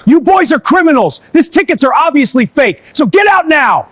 You boys are criminals. These tickets are obviously fake, so get out now!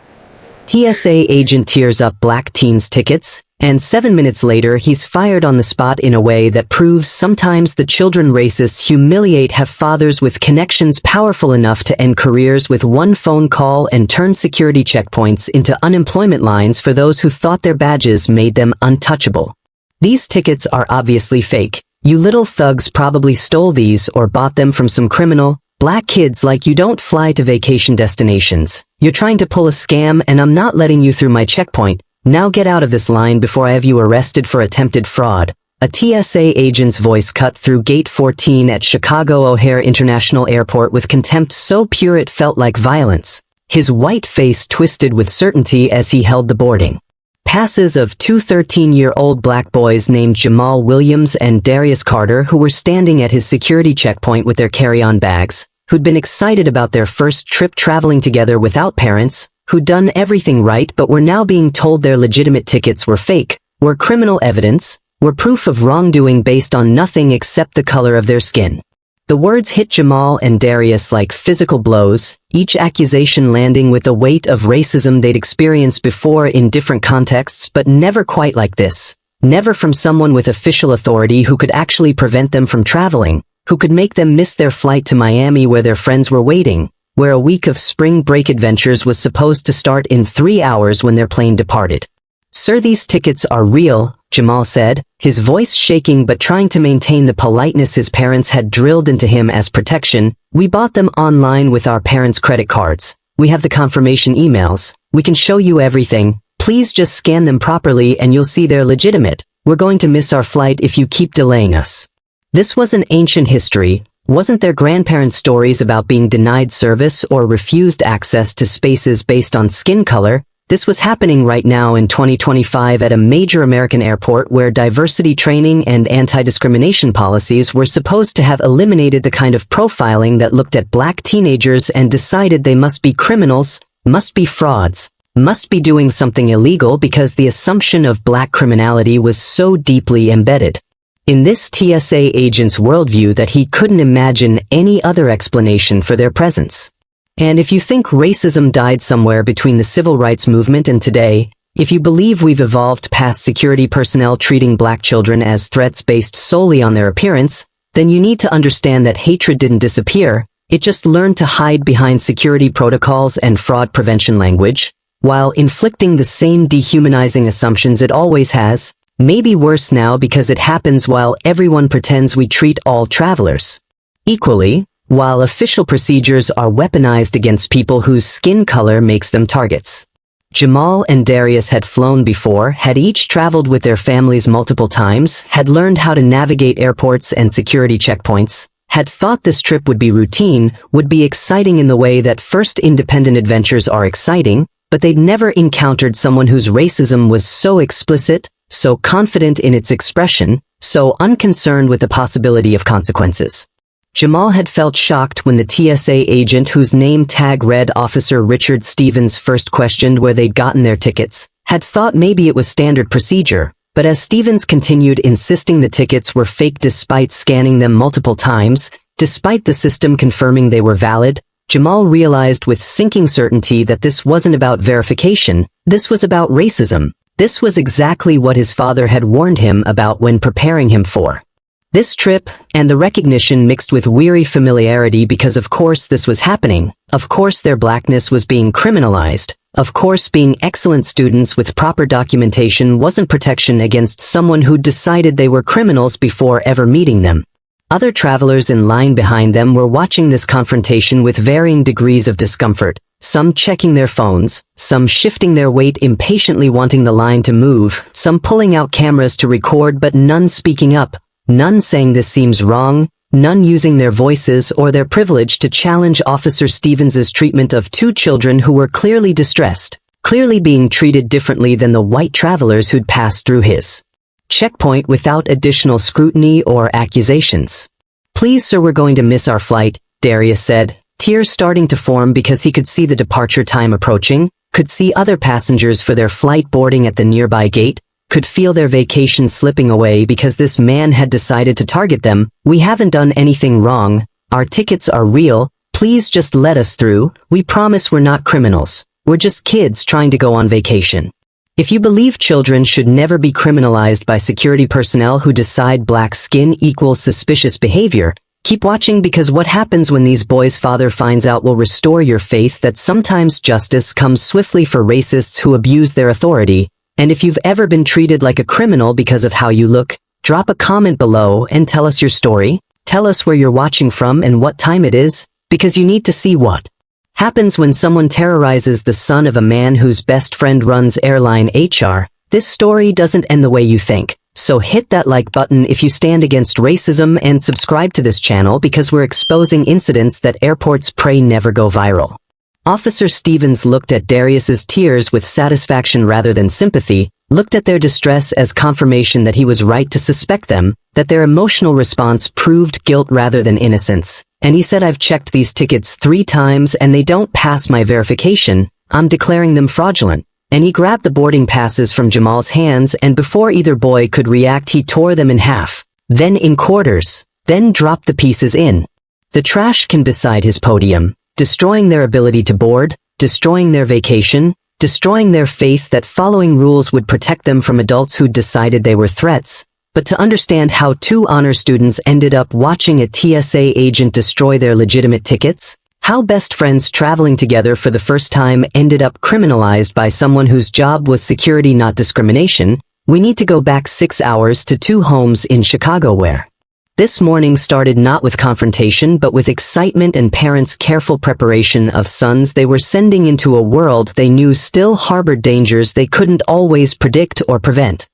TSA agent tears up black teen's tickets, and 7 minutes later he's fired on the spot in a way that proves sometimes the children racists humiliate have fathers with connections powerful enough to end careers with one phone call and turn security checkpoints into unemployment lines for those who thought their badges made them untouchable. These tickets are obviously fake. You little thugs probably stole these or bought them from some criminal. Black kids like you don't fly to vacation destinations. You're trying to pull a scam and I'm not letting you through my checkpoint. Now get out of this line before I have you arrested for attempted fraud. A TSA agent's voice cut through Gate 14 at Chicago O'Hare International Airport with contempt so pure it felt like violence. His white face twisted with certainty as he held the boarding passes of two 13-year-old black boys named Jamal Williams and Darius Carter, who were standing at his security checkpoint with their carry-on bags, who'd been excited about their first trip traveling together without parents, who'd done everything right but were now being told their legitimate tickets were fake, were criminal evidence, were proof of wrongdoing based on nothing except the color of their skin. The words hit Jamal and Darius like physical blows, each accusation landing with the weight of racism they'd experienced before in different contexts, but never quite like this. Never from someone with official authority who could actually prevent them from traveling, who could make them miss their flight to Miami where their friends were waiting, where a week of spring break adventures was supposed to start in 3 hours when their plane departed. "Sir, these tickets are real," Jamal said, his voice shaking but trying to maintain the politeness his parents had drilled into him as protection. "We bought them online with our parents' credit cards. We have the confirmation emails. We can show you everything. Please just scan them properly and you'll see they're legitimate. We're going to miss our flight if you keep delaying us." This was an ancient history. Wasn't their grandparents' stories about being denied service or refused access to spaces based on skin color? This was happening right now in 2025 at a major American airport where diversity training and anti-discrimination policies were supposed to have eliminated the kind of profiling that looked at black teenagers and decided they must be criminals, must be frauds, must be doing something illegal because the assumption of black criminality was so deeply embedded in this TSA agent's worldview that he couldn't imagine any other explanation for their presence. And if you think racism died somewhere between the civil rights movement and today, if you believe we've evolved past security personnel treating black children as threats based solely on their appearance, then you need to understand that hatred didn't disappear, it just learned to hide behind security protocols and fraud prevention language, while inflicting the same dehumanizing assumptions it always has, maybe worse now because it happens while everyone pretends we treat all travelers equally, while official procedures are weaponized against people whose skin color makes them targets. Jamal and Darius had flown before, had each traveled with their families multiple times, had learned how to navigate airports and security checkpoints, had thought this trip would be routine, would be exciting in the way that first independent adventures are exciting, but they'd never encountered someone whose racism was so explicit, so confident in its expression, so unconcerned with the possibility of consequences. Jamal had felt shocked when the TSA agent whose name tag read Officer Richard Stevens first questioned where they'd gotten their tickets, had thought maybe it was standard procedure, but as Stevens continued insisting the tickets were fake despite scanning them multiple times, despite the system confirming they were valid, Jamal realized with sinking certainty that this wasn't about verification, this was about racism. This was exactly what his father had warned him about when preparing him for this trip, and the recognition mixed with weary familiarity because of course this was happening, of course their blackness was being criminalized, of course being excellent students with proper documentation wasn't protection against someone who'd decided they were criminals before ever meeting them. Other travelers in line behind them were watching this confrontation with varying degrees of discomfort, some checking their phones, some shifting their weight impatiently wanting the line to move, some pulling out cameras to record but none speaking up. None saying this seems wrong, none using their voices or their privilege to challenge Officer Stevens's treatment of two children who were clearly distressed, clearly being treated differently than the white travelers who'd passed through his checkpoint without additional scrutiny or accusations. "Please sir, we're going to miss our flight," Darius said, tears starting to form because he could see the departure time approaching, could see other passengers for their flight boarding at the nearby gate, could feel their vacation slipping away because this man had decided to target them. "We haven't done anything wrong. Our tickets are real." Please just let us through. We promise we're not criminals. We're just kids trying to go on vacation. If you believe children should never be criminalized by security personnel who decide black skin equals suspicious behavior, keep watching, because what happens when these boys' father finds out will restore your faith that sometimes justice comes swiftly for racists who abuse their authority. And if you've ever been treated like a criminal because of how you look, drop a comment below and tell us your story. Tell us where you're watching from and what time it is, because you need to see what happens when someone terrorizes the son of a man whose best friend runs airline HR. This story doesn't end the way you think. So hit that like button if you stand against racism, and subscribe to this channel because we're exposing incidents that airports pray never go viral. Officer Stevens looked at Darius's tears with satisfaction rather than sympathy, looked at their distress as confirmation that he was right to suspect them, that their emotional response proved guilt rather than innocence. And he said, "I've checked these tickets 3 times and they don't pass my verification. I'm declaring them fraudulent." And he grabbed the boarding passes from Jamal's hands, and before either boy could react, he tore them in half, then in quarters, then dropped the pieces in the trash can beside his podium, destroying their ability to board, destroying their vacation, destroying their faith that following rules would protect them from adults who'd decided they were threats. But to understand how 2 honor students ended up watching a TSA agent destroy their legitimate tickets, how best friends traveling together for the first time ended up criminalized by someone whose job was security not discrimination, we need to go back 6 hours to 2 homes in Chicago where this morning started not with confrontation but with excitement and parents' careful preparation of sons they were sending into a world they knew still harbored dangers they couldn't always predict or prevent.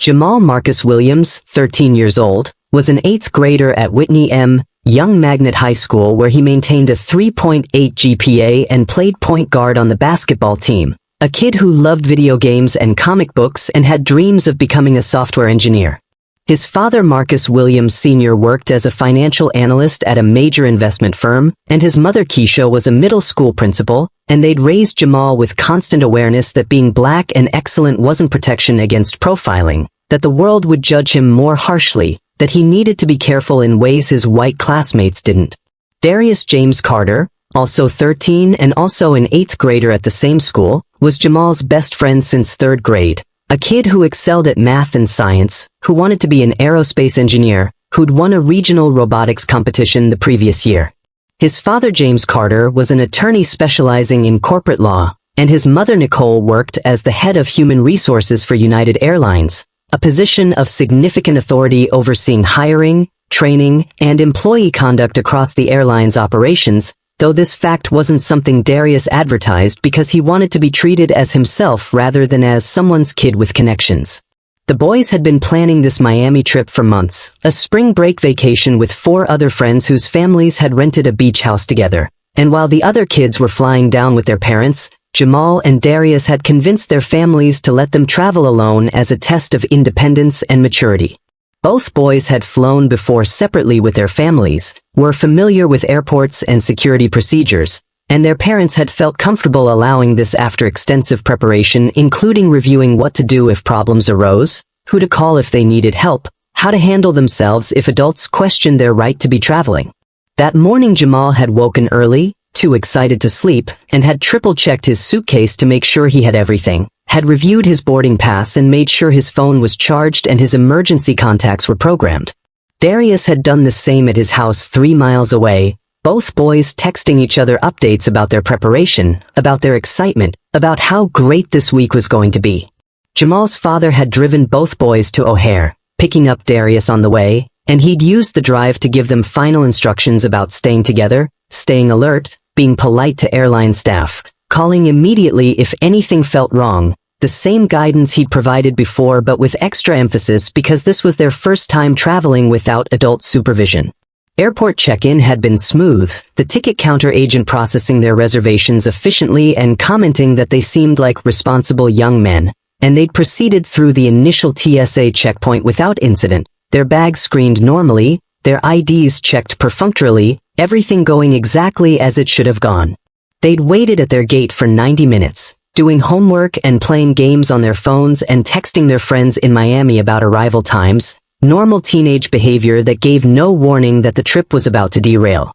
Jamal Marcus Williams, 13 years old, was an 8th grader at Whitney M. Young Magnet High School, where he maintained a 3.8 GPA and played point guard on the basketball team, a kid who loved video games and comic books and had dreams of becoming a software engineer. His father, Marcus Williams Sr., worked as a financial analyst at a major investment firm, and his mother, Keisha, was a middle school principal, and they'd raised Jamal with constant awareness that being black and excellent wasn't protection against profiling, that the world would judge him more harshly, that he needed to be careful in ways his white classmates didn't. Darius James Carter, also 13 and also an 8th grader at the same school, was Jamal's best friend since 3rd grade. A kid who excelled at math and science, who wanted to be an aerospace engineer, who'd won a regional robotics competition the previous year. His father, James Carter, was an attorney specializing in corporate law, and his mother, Nicole, worked as the head of human resources for United Airlines, a position of significant authority overseeing hiring, training, and employee conduct across the airline's operations, though this fact wasn't something Darius advertised because he wanted to be treated as himself rather than as someone's kid with connections. The boys had been planning this Miami trip for months, a spring break vacation with 4 other friends whose families had rented a beach house together, and while the other kids were flying down with their parents, Jamal and Darius had convinced their families to let them travel alone as a test of independence and maturity. Both boys had flown before separately with their families, were familiar with airports and security procedures, and their parents had felt comfortable allowing this after extensive preparation, including reviewing what to do if problems arose, who to call if they needed help, how to handle themselves if adults questioned their right to be traveling. That morning Jamal had woken early, too excited to sleep, and had triple-checked his suitcase to make sure he had everything, had reviewed his boarding pass and made sure his phone was charged and his emergency contacts were programmed. Darius had done the same at his house 3 miles away, both boys texting each other updates about their preparation, about their excitement, about how great this week was going to be. Jamal's father had driven both boys to O'Hare, picking up Darius on the way, and he'd used the drive to give them final instructions about staying together, staying alert, being polite to airline staff, calling immediately if anything felt wrong, the same guidance he'd provided before but with extra emphasis because this was their first time traveling without adult supervision. Airport check-in had been smooth, the ticket counter agent processing their reservations efficiently and commenting that they seemed like responsible young men, and they'd proceeded through the initial TSA checkpoint without incident, their bags screened normally, their IDs checked perfunctorily, everything going exactly as it should have gone. They'd waited at their gate for 90 minutes, doing homework and playing games on their phones and texting their friends in Miami about arrival times, normal teenage behavior that gave no warning that the trip was about to derail.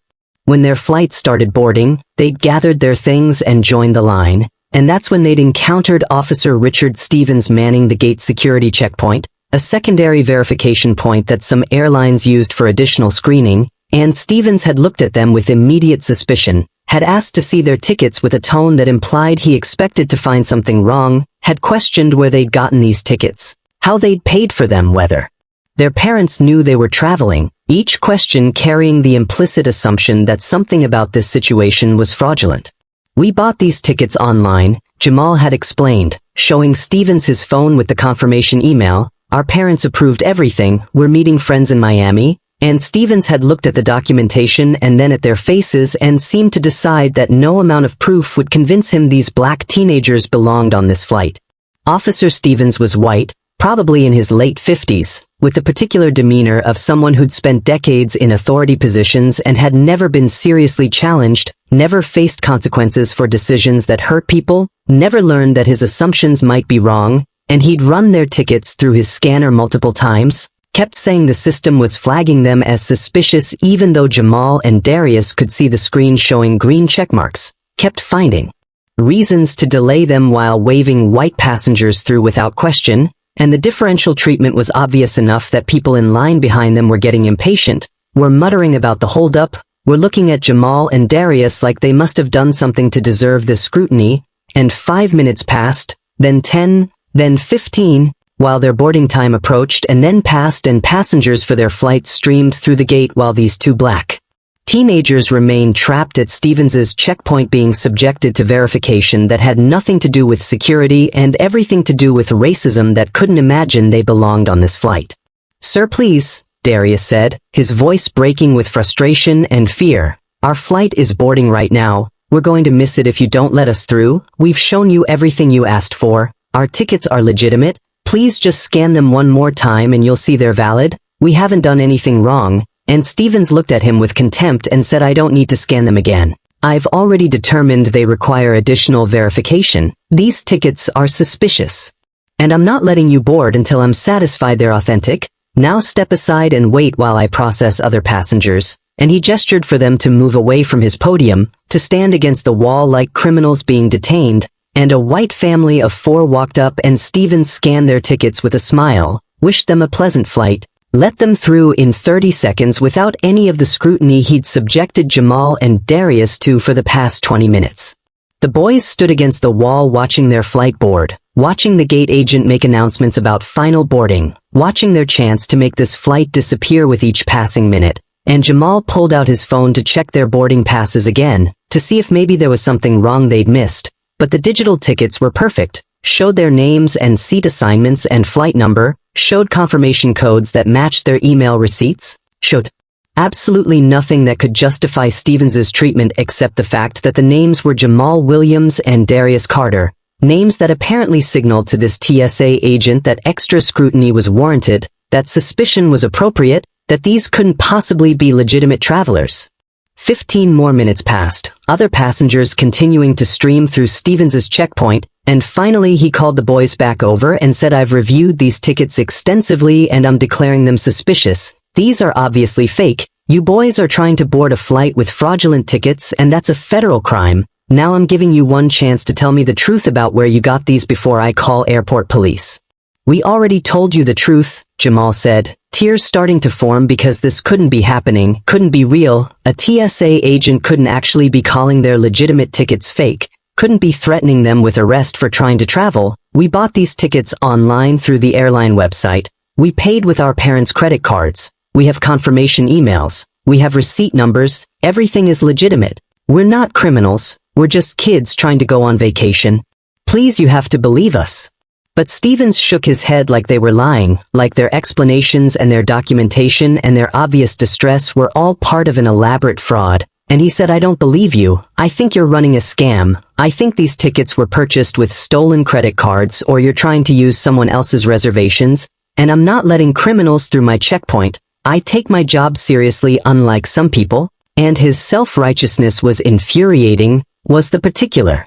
When their flight started boarding, they'd gathered their things and joined the line, and that's when they'd encountered Officer Richard Stevens manning the gate security checkpoint, a secondary verification point that some airlines used for additional screening, and Stevens had looked at them with immediate suspicion, had asked to see their tickets with a tone that implied he expected to find something wrong, had questioned where they'd gotten these tickets, how they'd paid for them, whether their parents knew they were traveling, each question carrying the implicit assumption that something about this situation was fraudulent. "We bought these tickets online," Jamal had explained, showing Stevens his phone with the confirmation email. "Our parents approved everything, we're meeting friends in Miami," and Stevens had looked at the documentation and then at their faces and seemed to decide that no amount of proof would convince him these black teenagers belonged on this flight. Officer Stevens was white, probably in his late 50s, with the particular demeanor of someone who'd spent decades in authority positions and had never been seriously challenged, never faced consequences for decisions that hurt people, never learned that his assumptions might be wrong, and he'd run their tickets through his scanner multiple times, kept saying the system was flagging them as suspicious even though Jamal and Darius could see the screen showing green checkmarks, kept finding reasons to delay them while waving white passengers through without question, and the differential treatment was obvious enough that people in line behind them were getting impatient, were muttering about the holdup, were looking at Jamal and Darius like they must have done something to deserve this scrutiny, and 5 minutes passed, then 10, then 15, while their boarding time approached and then passed and passengers for their flight streamed through the gate while these two black teenagers remained trapped at Stevens's checkpoint being subjected to verification that had nothing to do with security and everything to do with racism that couldn't imagine they belonged on this flight. "Sir, please," Darius said, his voice breaking with frustration and fear. "Our flight is boarding right now. We're going to miss it if you don't let us through. We've shown you everything you asked for. Our tickets are legitimate. Please just scan them one more time and you'll see they're valid. We haven't done anything wrong." And Stevens looked at him with contempt and said, "I don't need to scan them again. I've already determined they require additional verification. These tickets are suspicious. And I'm not letting you board until I'm satisfied they're authentic. Now step aside and wait while I process other passengers." And he gestured for them to move away from his podium, to stand against the wall like criminals being detained, and a white family of 4 walked up and Stevens scanned their tickets with a smile, wished them a pleasant flight, let them through in 30 seconds without any of the scrutiny he'd subjected Jamal and Darius to for the past 20 minutes. The boys stood against the wall watching their flight board, watching the gate agent make announcements about final boarding, watching their chance to make this flight disappear with each passing minute, and Jamal pulled out his phone to check their boarding passes again, to see if maybe there was something wrong they'd missed, but the digital tickets were perfect, showed their names and seat assignments and flight number, showed confirmation codes that matched their email receipts, showed absolutely nothing that could justify Stevens's treatment except the fact that the names were Jamal Williams and Darius Carter, names that apparently signaled to this TSA agent that extra scrutiny was warranted, that suspicion was appropriate, that these couldn't possibly be legitimate travelers. 15 more minutes passed, other passengers continuing to stream through Stevens's checkpoint, and finally he called the boys back over and said, "I've reviewed these tickets extensively and I'm declaring them suspicious. These are obviously fake. You boys are trying to board a flight with fraudulent tickets and that's a federal crime. Now I'm giving you one chance to tell me the truth about where you got these before I call airport police." "We already told you the truth," Jamal said, tears starting to form because this couldn't be happening, couldn't be real. A TSA agent couldn't actually be calling their legitimate tickets fake, couldn't be threatening them with arrest for trying to travel. "We bought these tickets online through the airline website. We paid with our parents' credit cards. We have confirmation emails. We have receipt numbers. Everything is legitimate. We're not criminals. We're just kids trying to go on vacation. Please, you have to believe us." But Stevens shook his head like they were lying, like their explanations and their documentation and their obvious distress were all part of an elaborate fraud. And he said, "I don't believe you. I think you're running a scam. I think these tickets were purchased with stolen credit cards or you're trying to use someone else's reservations. And I'm not letting criminals through my checkpoint. I take my job seriously, unlike some people." And his self-righteousness was infuriating, was the particular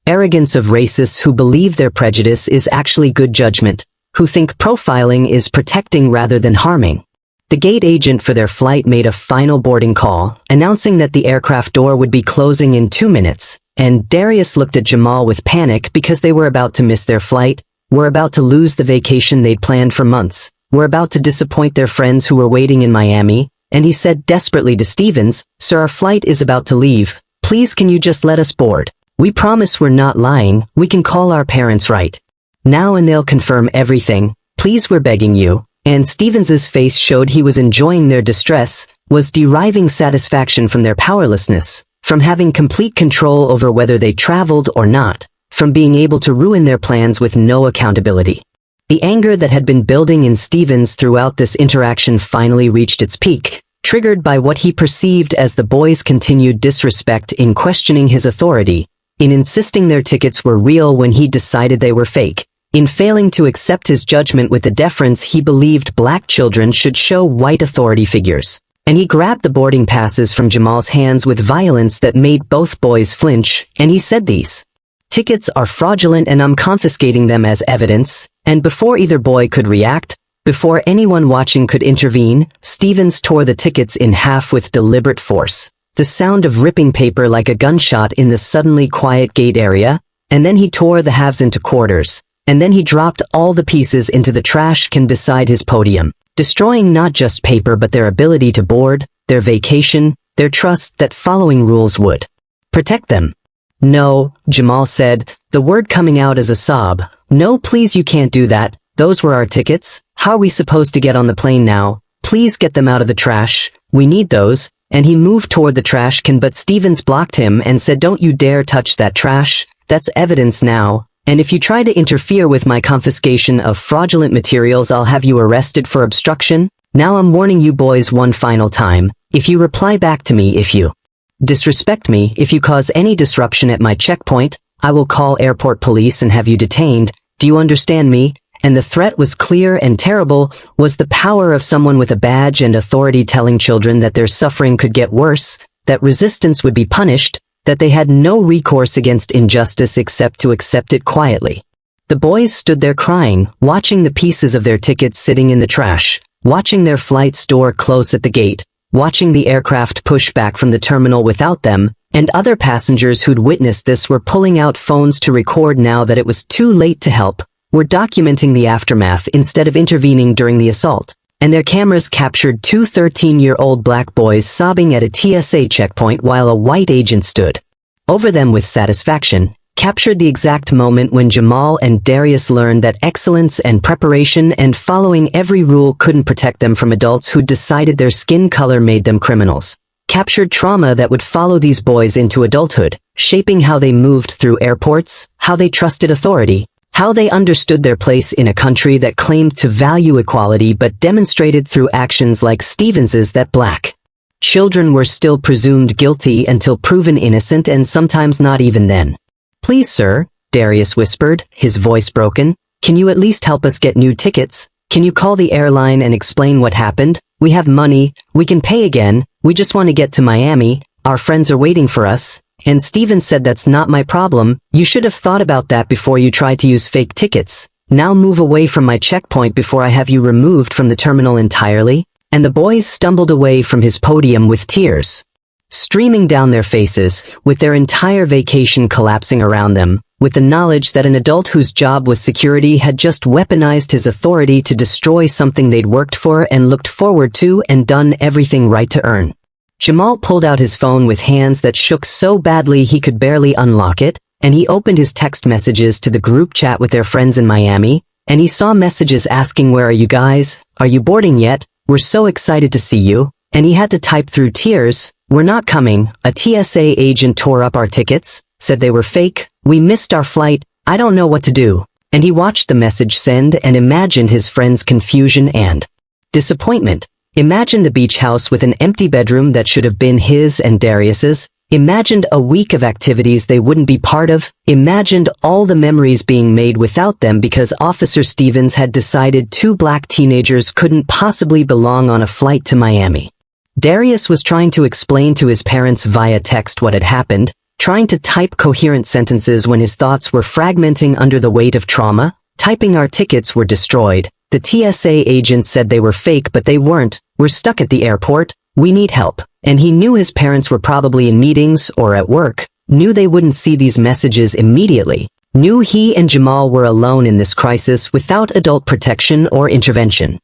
arrogance of racists who believe their prejudice is actually good judgment, who think profiling is protecting rather than harming. The gate agent for their flight made a final boarding call, announcing that the aircraft door would be closing in 2 minutes, and Darius looked at Jamal with panic because they were about to miss their flight, were about to lose the vacation they'd planned for months, were about to disappoint their friends who were waiting in Miami, and he said desperately to Stevens, "Sir, our flight is about to leave. Please can you just let us board? We promise we're not lying, we can call our parents right now and they'll confirm everything. Please, we're begging you." And Stevens's face showed he was enjoying their distress, was deriving satisfaction from their powerlessness, from having complete control over whether they traveled or not, from being able to ruin their plans with no accountability. The anger that had been building in Stevens throughout this interaction finally reached its peak, triggered by what he perceived as the boys' continued disrespect in questioning his authority, in insisting their tickets were real when he decided they were fake, in failing to accept his judgment with the deference he believed black children should show white authority figures. And he grabbed the boarding passes from Jamal's hands with violence that made both boys flinch, and he said, "These tickets are fraudulent and I'm confiscating them as evidence." And before either boy could react, before anyone watching could intervene, Stevens tore the tickets in half with deliberate force, the sound of ripping paper like a gunshot in the suddenly quiet gate area, and then he tore the halves into quarters, and then he dropped all the pieces into the trash can beside his podium, destroying not just paper but their ability to board, their vacation, their trust that following rules would protect them. "No," Jamal said, the word coming out as a sob. "No, please, you can't do that. Those were our tickets. How are we supposed to get on the plane now? Please get them out of the trash. We need those." And he moved toward the trash can, but Stevens blocked him and said, "Don't you dare touch that trash. That's evidence now. And if you try to interfere with my confiscation of fraudulent materials, I'll have you arrested for obstruction. Now I'm warning you boys one final time. If you reply back to me, if you disrespect me, if you cause any disruption at my checkpoint, I will call airport police and have you detained. Do you understand me?" And the threat was clear and terrible, was the power of someone with a badge and authority telling children that their suffering could get worse, that resistance would be punished, that they had no recourse against injustice except to accept it quietly. The boys stood there crying, watching the pieces of their tickets sitting in the trash, watching their flight's door close at the gate, watching the aircraft push back from the terminal without them, and other passengers who'd witnessed this were pulling out phones to record now that it was too late to help, were documenting the aftermath instead of intervening during the assault, and their cameras captured two 13-year-old black boys sobbing at a TSA checkpoint while a white agent stood over them with satisfaction, captured the exact moment when Jamal and Darius learned that excellence and preparation and following every rule couldn't protect them from adults who decided their skin color made them criminals, captured trauma that would follow these boys into adulthood, shaping how they moved through airports, how they trusted authority, how they understood their place in a country that claimed to value equality but demonstrated through actions like Stevens's that black children were still presumed guilty until proven innocent, and sometimes not even then. "Please, sir," Darius whispered, his voice broken, "can you at least help us get new tickets? Can you call the airline and explain what happened? We have money, we can pay again, we just want to get to Miami, our friends are waiting for us." And Stevens said, "That's not my problem. You should have thought about that before you tried to use fake tickets. Now move away from my checkpoint before I have you removed from the terminal entirely." And the boys stumbled away from his podium with tears streaming down their faces, with their entire vacation collapsing around them, with the knowledge that an adult whose job was security had just weaponized his authority to destroy something they'd worked for and looked forward to and done everything right to earn. Jamal pulled out his phone with hands that shook so badly he could barely unlock it, and he opened his text messages to the group chat with their friends in Miami, and he saw messages asking, "Where are you guys? Are you boarding yet? We're so excited to see you." And he had to type through tears, "We're not coming. A TSA agent tore up our tickets, said they were fake. We missed our flight. I don't know what to do." And he watched the message send and imagined his friend's confusion and disappointment. Imagined the beach house with an empty bedroom that should have been his and Darius's. Imagined a week of activities they wouldn't be part of. Imagined all the memories being made without them because Officer Stevens had decided two black teenagers couldn't possibly belong on a flight to Miami. Darius was trying to explain to his parents via text what had happened, trying to type coherent sentences when his thoughts were fragmenting under the weight of trauma. Typing "our tickets were destroyed," The TSA agent said they were fake, but they weren't. We're stuck at the airport. We need help. And he knew his parents were probably in meetings or at work, knew they wouldn't see these messages immediately, knew he and Jamal were alone in this crisis without adult protection or intervention.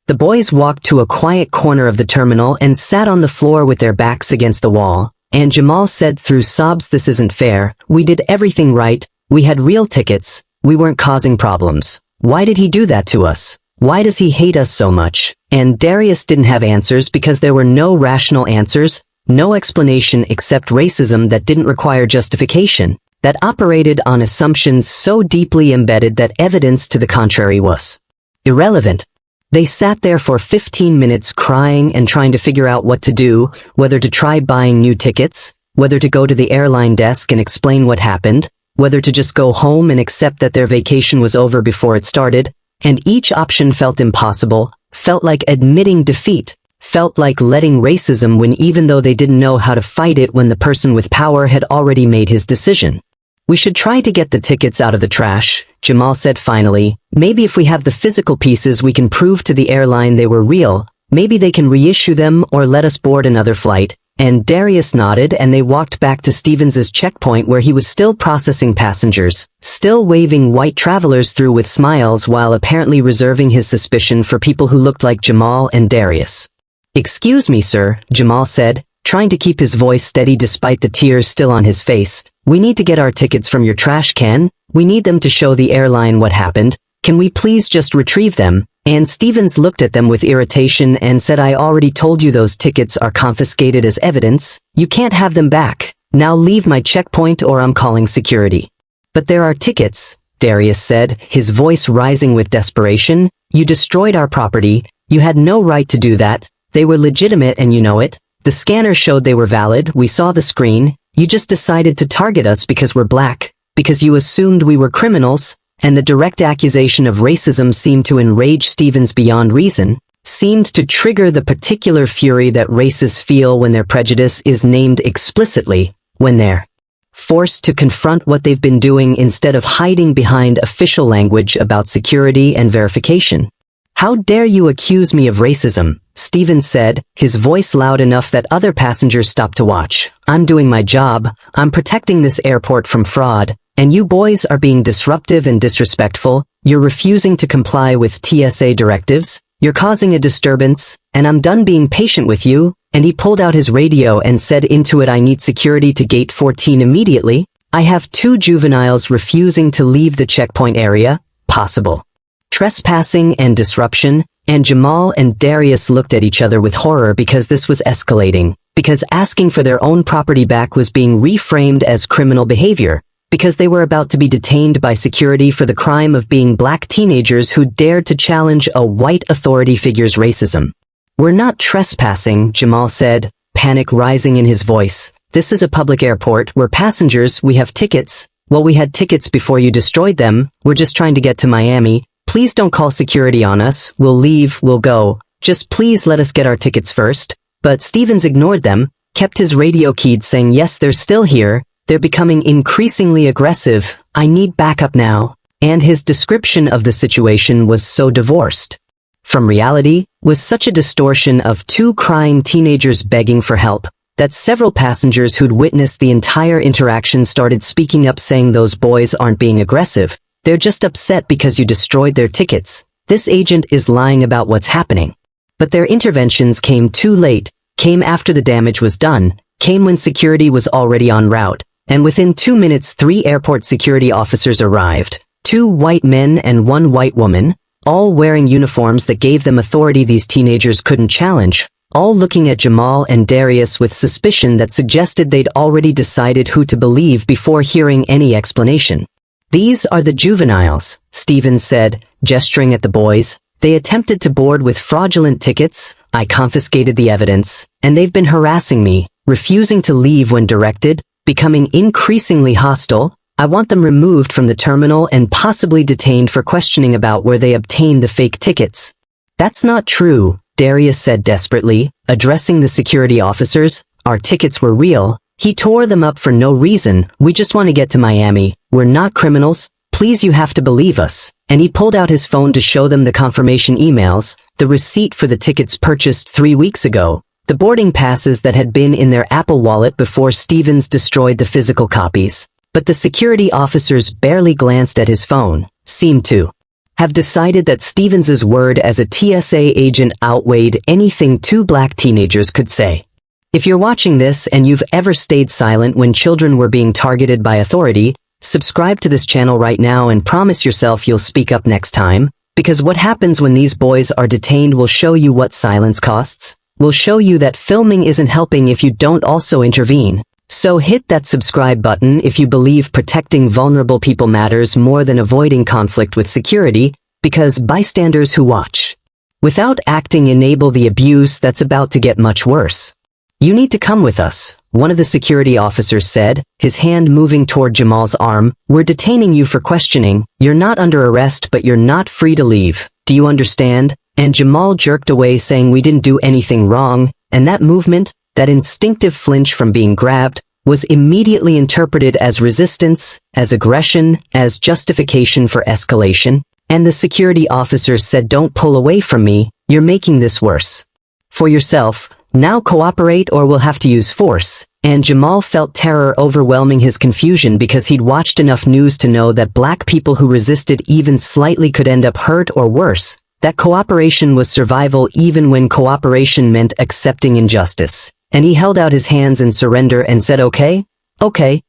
The boys walked to a quiet corner of the terminal and sat on the floor with their backs against the wall, and Jamal said through sobs, "This isn't fair. We did everything right. We had real tickets. We weren't causing problems. Why did he do that to us? Why does he hate us so much?" And Darius didn't have answers because there were no rational answers, no explanation except racism that didn't require justification, that operated on assumptions so deeply embedded that evidence to the contrary was irrelevant. They sat there for 15 minutes crying and trying to figure out what to do, whether to try buying new tickets, whether to go to the airline desk and explain what happened, whether to just go home and accept that their vacation was over before it started, and each option felt impossible, felt like admitting defeat, felt like letting racism win even though they didn't know how to fight it when the person with power had already made his decision. "We should try to get the tickets out of the trash," Jamal said finally. "Maybe if we have the physical pieces we can prove to the airline they were real, maybe they can reissue them or let us board another flight." And Darius nodded and they walked back to Stevens's checkpoint where he was still processing passengers, still waving white travelers through with smiles while apparently reserving his suspicion for people who looked like Jamal and Darius. "Excuse me, sir," Jamal said, trying to keep his voice steady despite the tears still on his face. "We need to get our tickets from your trash can. We need them to show the airline what happened. Can we please just retrieve them?" And Stevens looked at them with irritation and said, "I already told you those tickets are confiscated as evidence. You can't have them back. Now leave my checkpoint or I'm calling security." "But there are tickets," Darius said, his voice rising with desperation. "You destroyed our property. You had no right to do that. They were legitimate and you know it. The scanner showed they were valid. We saw the screen. You just decided to target us because we're black, because you assumed we were criminals." And the direct accusation of racism seemed to enrage Stevens beyond reason, seemed to trigger the particular fury that racists feel when their prejudice is named explicitly, when they're forced to confront what they've been doing instead of hiding behind official language about security and verification. "How dare you accuse me of racism?" Stevens said, his voice loud enough that other passengers stopped to watch. "I'm doing my job. I'm protecting this airport from fraud. And you boys are being disruptive and disrespectful. You're refusing to comply with TSA directives. You're causing a disturbance, and I'm done being patient with you." And he pulled out his radio and said into it, "I need security to gate 14 immediately. I have 2 juveniles refusing to leave the checkpoint area. Possible trespassing and disruption." And Jamal and Darius looked at each other with horror because this was escalating, because asking for their own property back was being reframed as criminal behavior, because they were about to be detained by security for the crime of being black teenagers who dared to challenge a white authority figure's racism. "We're not trespassing," Jamal said, panic rising in his voice. "This is a public airport. We're passengers. We have tickets. Well, we had tickets before you destroyed them. We're just trying to get to Miami. Please don't call security on us. We'll leave. We'll go. Just please let us get our tickets first." But Stevens ignored them, kept his radio keyed saying, "Yes, they're still here. They're becoming increasingly aggressive. I need backup now." And his description of the situation was so divorced from reality, was such a distortion of 2 crying teenagers begging for help, that several passengers who'd witnessed the entire interaction started speaking up saying those boys aren't being aggressive. They're just upset because you destroyed their tickets. This agent is lying about what's happening. But their interventions came too late, came after the damage was done, came when security was already en route. And within 2 minutes 3 airport security officers arrived, 2 white men and 1 white woman, all wearing uniforms that gave them authority these teenagers couldn't challenge, all looking at Jamal and Darius with suspicion that suggested they'd already decided who to believe before hearing any explanation. "These are the juveniles," Stevens said, gesturing at the boys. "They attempted to board with fraudulent tickets. I confiscated the evidence, and they've been harassing me, refusing to leave when directed, becoming increasingly hostile. I want them removed from the terminal and possibly detained for questioning about where they obtained the fake tickets." "That's not true," Darius said desperately, addressing the security officers. "Our tickets were real. He tore them up for no reason. We just want to get to Miami. We're not criminals. Please, you have to believe us." and he pulled out his phone to show them the confirmation emails, the receipt for the tickets purchased 3 weeks ago, the boarding passes that had been in their Apple Wallet before Stevens destroyed the physical copies. But the security officers barely glanced at his phone, seemed to have decided that Stevens's word as a TSA agent outweighed anything two black teenagers could say. If you're watching this and you've ever stayed silent when children were being targeted by authority, subscribe to this channel right now and promise yourself you'll speak up next time, because what happens when these boys are detained will show you what silence costs. Will show you that filming isn't helping if you don't also intervene. So hit that subscribe button if you believe protecting vulnerable people matters more than avoiding conflict with security, because bystanders who watch without acting enable the abuse that's about to get much worse. You need to come with us, one of the security officers said, his hand moving toward Jamal's arm. We're detaining you for questioning. You're not under arrest, but you're not free to leave. Do you understand? And Jamal jerked away, saying we didn't do anything wrong, and that movement, that instinctive flinch from being grabbed, was immediately interpreted as resistance, as aggression, as justification for escalation, and the security officer said, don't pull away from me, you're making this worse for yourself. Now cooperate or we'll have to use force. And Jamal felt terror overwhelming his confusion because he'd watched enough news to know that black people who resisted even slightly could end up hurt or worse, that cooperation was survival even when cooperation meant accepting injustice. And he held out his hands in surrender and said, okay,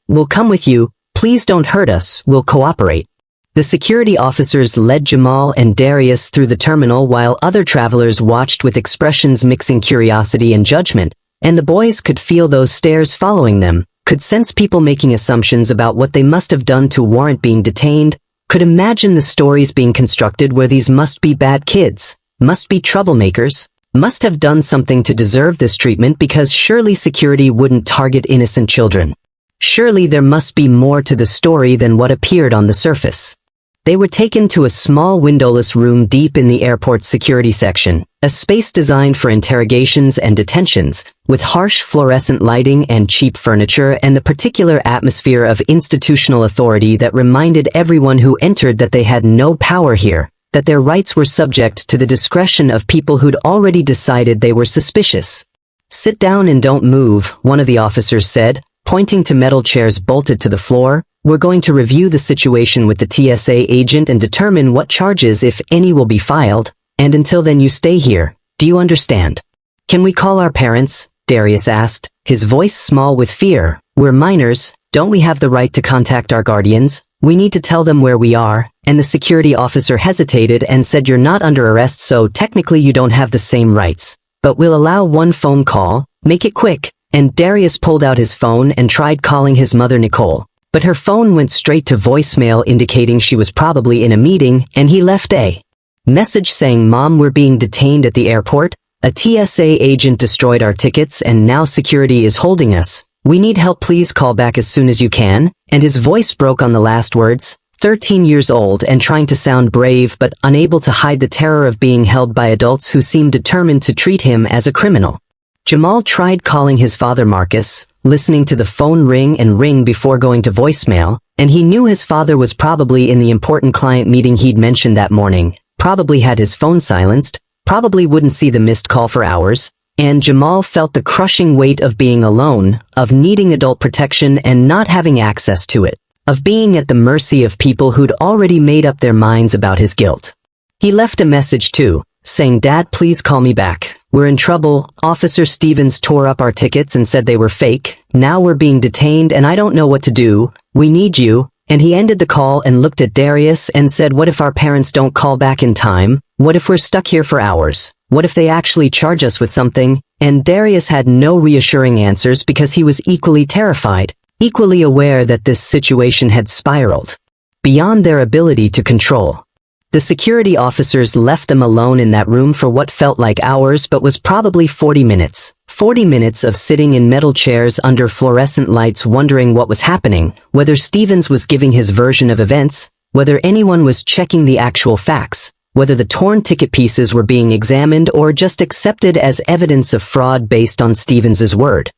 we'll come with you, please don't hurt us, we'll cooperate. The security officers led Jamal and Darius through the terminal while other travelers watched with expressions mixing curiosity and judgment, and the boys could feel those stares following them, could sense people making assumptions about what they must have done to warrant being detained, could imagine the stories being constructed where these must be bad kids, must be troublemakers, must have done something to deserve this treatment because surely security wouldn't target innocent children. Surely there must be more to the story than what appeared on the surface. They were taken to a small windowless room deep in the airport's security section, a space designed for interrogations and detentions, with harsh fluorescent lighting and cheap furniture and the particular atmosphere of institutional authority that reminded everyone who entered that they had no power here, that their rights were subject to the discretion of people who'd already decided they were suspicious. Sit down and don't move, one of the officers said, pointing to metal chairs bolted to the floor. We're going to review the situation with the TSA agent and determine what charges, if any, will be filed, and until then you stay here. Do you understand? Can we call our parents? Darius asked, his voice small with fear. We're minors, don't we have the right to contact our guardians? We need to tell them where we are. And the security officer hesitated and said, you're not under arrest, so technically you don't have the same rights. But we'll allow one phone call, make it quick. And Darius pulled out his phone and tried calling his mother Nicole. But her phone went straight to voicemail, indicating she was probably in a meeting, and he left a message saying, Mom, we're being detained at the airport. A TSA agent destroyed our tickets and now security is holding us. We need help, please call back as soon as you can. And his voice broke on the last words, 13 years old and trying to sound brave but unable to hide the terror of being held by adults who seemed determined to treat him as a criminal. Jamal tried calling his father Marcus, listening to the phone ring and ring before going to voicemail, and he knew his father was probably in the important client meeting he'd mentioned that morning, probably had his phone silenced, probably wouldn't see the missed call for hours, and Jamal felt the crushing weight of being alone, of needing adult protection and not having access to it, of being at the mercy of people who'd already made up their minds about his guilt. He left a message too, saying, Dad, please call me back. We're in trouble. Officer Stevens tore up our tickets and said they were fake. Now we're being detained and I don't know what to do. We need you. And he ended the call and looked at Darius and said, what if our parents don't call back in time? What if we're stuck here for hours? What if they actually charge us with something? And Darius had no reassuring answers because he was equally terrified, equally aware that this situation had spiraled beyond their ability to control. The security officers left them alone in that room for what felt like hours but was probably 40 minutes. 40 minutes of sitting in metal chairs under fluorescent lights wondering what was happening, whether Stevens was giving his version of events, whether anyone was checking the actual facts, whether the torn ticket pieces were being examined or just accepted as evidence of fraud based on Stevens's word.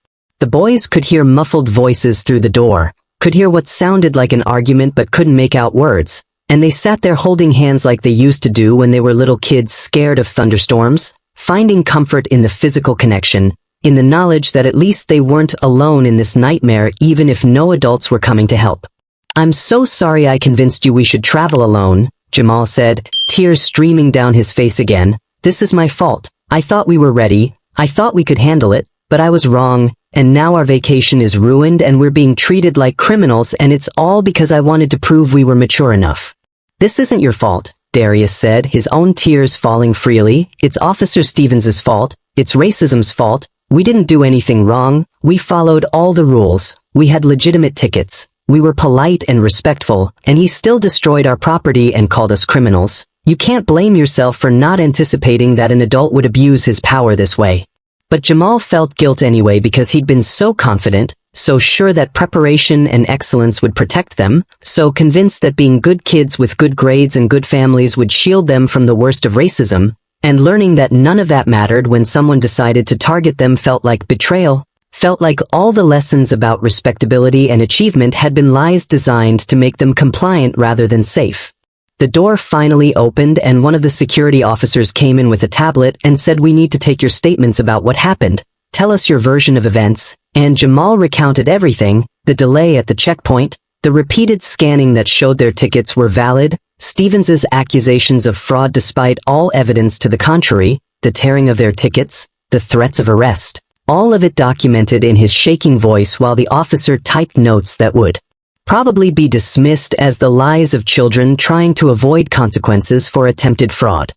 The boys could hear muffled voices through the door, could hear what sounded like an argument but couldn't make out words. And they sat there holding hands like they used to do when they were little kids scared of thunderstorms, finding comfort in the physical connection, in the knowledge that at least they weren't alone in this nightmare even if no adults were coming to help. "I'm so sorry I convinced you we should travel alone," Jamal said, tears streaming down his face again. "This is my fault. I thought we were ready. I thought we could handle it, but I was wrong, and now our vacation is ruined and we're being treated like criminals, and it's all because I wanted to prove we were mature enough." "This isn't your fault," Darius said, his own tears falling freely. "It's Officer Stevens' fault. It's racism's fault. We didn't do anything wrong. We followed all the rules. We had legitimate tickets. We were polite and respectful, and he still destroyed our property and called us criminals. You can't blame yourself for not anticipating that an adult would abuse his power this way." But Jamal felt guilt anyway because he'd been so confident, so sure that preparation and excellence would protect them, so convinced that being good kids with good grades and good families would shield them from the worst of racism, and learning that none of that mattered when someone decided to target them felt like betrayal, felt like all the lessons about respectability and achievement had been lies designed to make them compliant rather than safe. The door finally opened and one of the security officers came in with a tablet and said, "We need to take your statements about what happened. Tell us your version of events." And Jamal recounted everything: the delay at the checkpoint, the repeated scanning that showed their tickets were valid, Stevens's accusations of fraud despite all evidence to the contrary, the tearing of their tickets, the threats of arrest. All of it documented in his shaking voice while the officer typed notes that would probably be dismissed as the lies of children trying to avoid consequences for attempted fraud.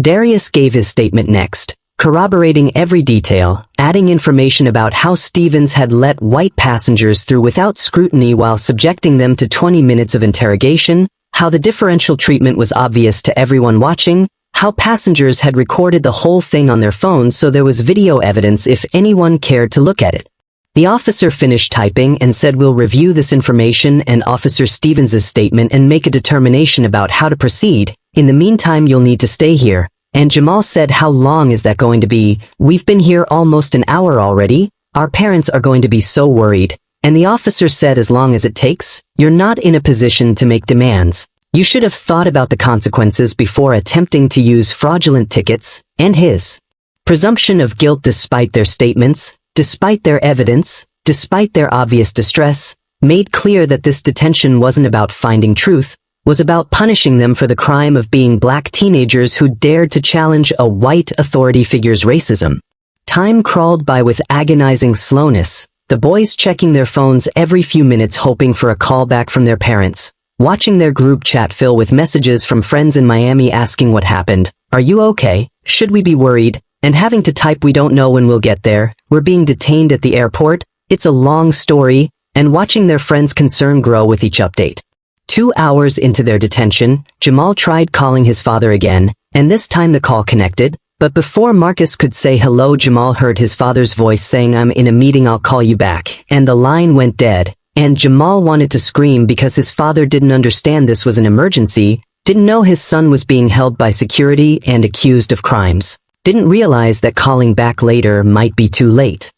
Darius gave his statement next, corroborating every detail, adding information about how Stevens had let white passengers through without scrutiny while subjecting them to 20 minutes of interrogation, how the differential treatment was obvious to everyone watching, how passengers had recorded the whole thing on their phones so there was video evidence if anyone cared to look at it. The officer finished typing and said, "We'll review this information and Officer Stevens' statement and make a determination about how to proceed. In the meantime, you'll need to stay here." And Jamal said, "How long is that going to be? We've been here almost an hour already. Our parents are going to be so worried." And the officer said, "As long as it takes, you're not in a position to make demands. You should have thought about the consequences before attempting to use fraudulent tickets." And his presumption of guilt despite their statements, despite their evidence, despite their obvious distress, made clear that this detention wasn't about finding truth, was about punishing them for the crime of being black teenagers who dared to challenge a white authority figure's racism. Time crawled by with agonizing slowness, the boys checking their phones every few minutes hoping for a call back from their parents, watching their group chat fill with messages from friends in Miami asking what happened, "Are you okay? Should we be worried?" And having to type, "We don't know when we'll get there. We're being detained at the airport. It's a long story," and watching their friends' concern grow with each update. 2 hours into their detention, Jamal tried calling his father again, and this time the call connected, but before Marcus could say hello, Jamal heard his father's voice saying, "I'm in a meeting, I'll call you back," and the line went dead, and Jamal wanted to scream because his father didn't understand this was an emergency, didn't know his son was being held by security and accused of crimes. Didn't realize that calling back later might be too late.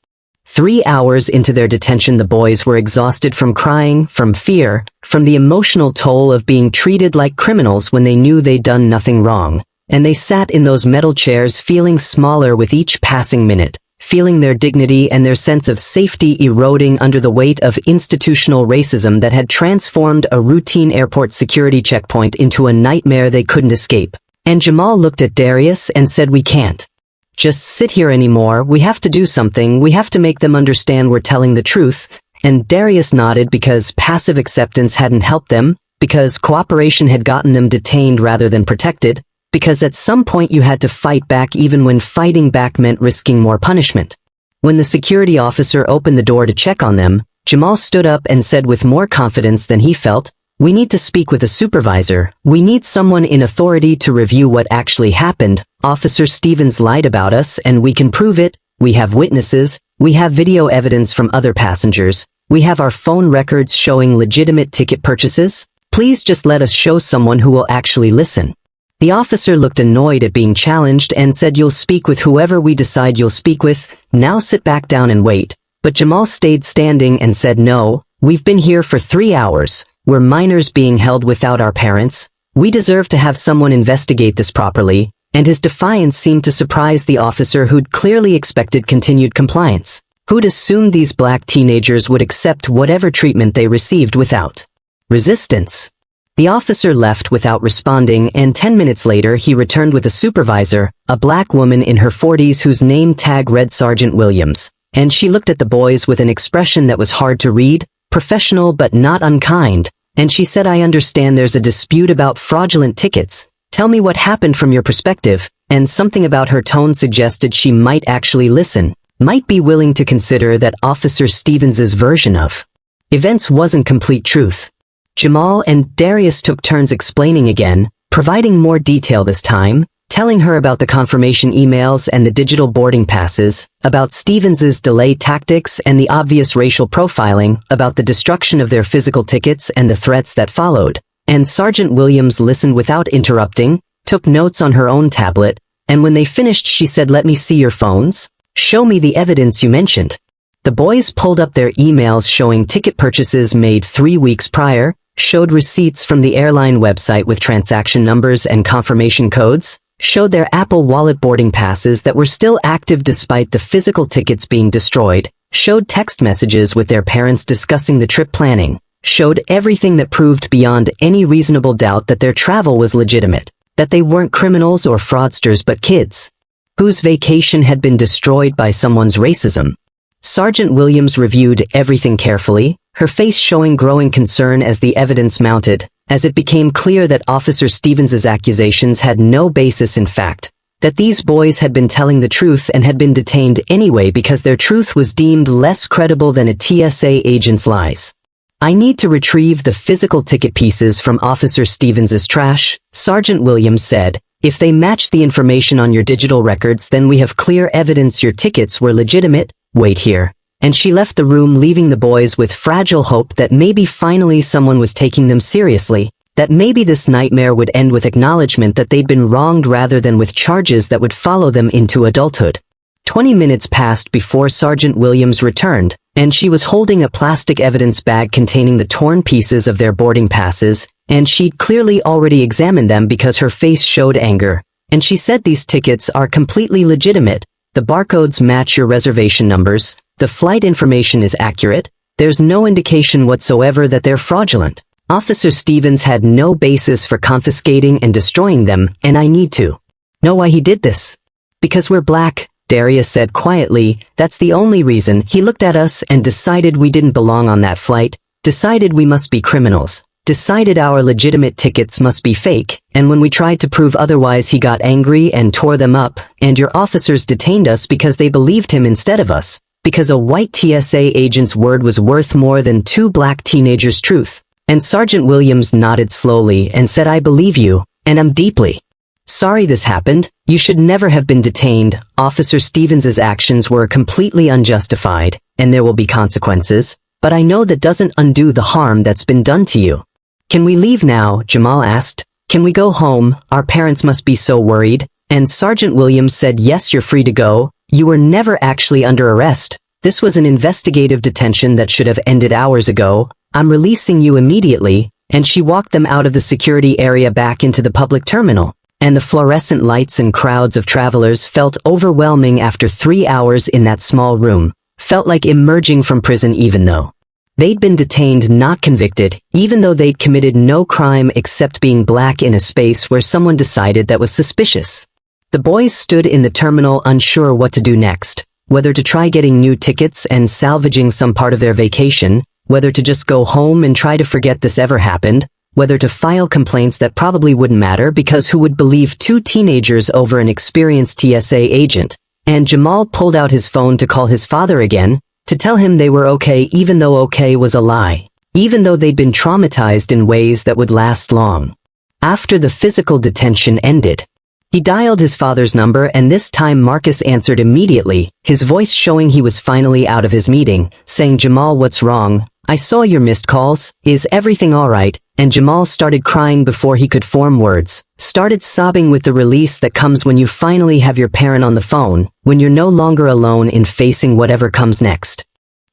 3 hours into their detention, the boys were exhausted from crying, from fear, from the emotional toll of being treated like criminals when they knew they'd done nothing wrong. And they sat in those metal chairs feeling smaller with each passing minute, feeling their dignity and their sense of safety eroding under the weight of institutional racism that had transformed a routine airport security checkpoint into a nightmare they couldn't escape. And Jamal looked at Darius and said, "We can't just sit here anymore. We have to do something. We have to make them understand we're telling the truth." And Darius nodded because passive acceptance hadn't helped them, because cooperation had gotten them detained rather than protected, because at some point you had to fight back even when fighting back meant risking more punishment. When the security officer opened the door to check on them, Jamal stood up and said with more confidence than he felt, "We need to speak with a supervisor. We need someone in authority to review what actually happened. Officer Stevens lied about us and we can prove it. We have witnesses. We have video evidence from other passengers. We have our phone records showing legitimate ticket purchases. Please just let us show someone who will actually listen." The officer looked annoyed at being challenged and said, "You'll speak with whoever we decide you'll speak with. Now sit back down and wait." But Jamal stayed standing and said, "No, we've been here for 3 hours. We're minors being held without our parents. We deserve to have someone investigate this properly, and his defiance seemed to surprise the officer who'd clearly expected continued compliance, who'd assumed these black teenagers would accept whatever treatment they received without resistance. The officer left without responding, and 10 minutes later he returned with a supervisor, a black woman in her 40s whose name tag read Sergeant Williams, and she looked at the boys with an expression that was hard to read, professional but not unkind, and she said, "I understand there's a dispute about fraudulent tickets. Tell me what happened from your perspective," and something about her tone suggested she might actually listen, might be willing to consider that Officer Stevens's version of events wasn't complete truth. Jamal and Darius took turns explaining again, providing more detail this time, telling her about the confirmation emails and the digital boarding passes, about Stevens's delay tactics and the obvious racial profiling, about the destruction of their physical tickets and the threats that followed. And Sergeant Williams listened without interrupting, took notes on her own tablet, and when they finished she said, "Let me see your phones. Show me the evidence you mentioned." The boys pulled up their emails showing ticket purchases made 3 weeks prior, showed receipts from the airline website with transaction numbers and confirmation codes, showed their Apple Wallet boarding passes that were still active despite the physical tickets being destroyed, showed text messages with their parents discussing the trip planning, showed everything that proved beyond any reasonable doubt that their travel was legitimate, that they weren't criminals or fraudsters but kids, whose vacation had been destroyed by someone's racism. Sergeant Williams reviewed everything carefully, her face showing growing concern as the evidence mounted, as it became clear that Officer Stevens's accusations had no basis in fact, that these boys had been telling the truth and had been detained anyway because their truth was deemed less credible than a TSA agent's lies. "I need to retrieve the physical ticket pieces from Officer Stevens's trash," Sergeant Williams said. "If they match the information on your digital records, then we have clear evidence your tickets were legitimate. Wait here." And she left the room, leaving the boys with fragile hope that maybe finally someone was taking them seriously, that maybe this nightmare would end with acknowledgement that they'd been wronged rather than with charges that would follow them into adulthood. 20 minutes passed before Sergeant Williams returned, and she was holding a plastic evidence bag containing the torn pieces of their boarding passes, and she'd clearly already examined them because her face showed anger. And she said, "These tickets are completely legitimate. The barcodes match your reservation numbers. The flight information is accurate. There's no indication whatsoever that they're fraudulent. Officer Stevens had no basis for confiscating and destroying them, and I need to know why he did this." "Because we're black," Darius said quietly. "That's the only reason. He looked at us and decided we didn't belong on that flight, decided we must be criminals, decided our legitimate tickets must be fake, and when we tried to prove otherwise he got angry and tore them up, and your officers detained us because they believed him instead of us, because a white TSA agent's word was worth more than 2 black teenagers' truth." And Sergeant Williams nodded slowly and said, "I believe you, and I'm deeply sorry this happened. You should never have been detained. Officer Stevens's actions were completely unjustified, and there will be consequences, but I know that doesn't undo the harm that's been done to you." "Can we leave now?" Jamal asked. "Can we go home? Our parents must be so worried." And Sergeant Williams said, "Yes, you're free to go. You were never actually under arrest. This was an investigative detention that should have ended hours ago. I'm releasing you immediately." And she walked them out of the security area back into the public terminal. And the fluorescent lights and crowds of travelers felt overwhelming after 3 hours in that small room. Felt like emerging from prison even though they'd been detained, not convicted, even though they'd committed no crime except being black in a space where someone decided that was suspicious. The boys stood in the terminal unsure what to do next, whether to try getting new tickets and salvaging some part of their vacation, whether to just go home and try to forget this ever happened, whether to file complaints that probably wouldn't matter because who would believe 2 teenagers over an experienced TSA agent. And Jamal pulled out his phone to call his father again, to tell him they were okay even though okay was a lie, even though they'd been traumatized in ways that would last long. After the physical detention ended, he dialed his father's number, and this time Marcus answered immediately, his voice showing he was finally out of his meeting, saying, "Jamal, what's wrong? I saw your missed calls. Is everything all right?" And Jamal started crying before he could form words, started sobbing with the release that comes when you finally have your parent on the phone, when you're no longer alone in facing whatever comes next.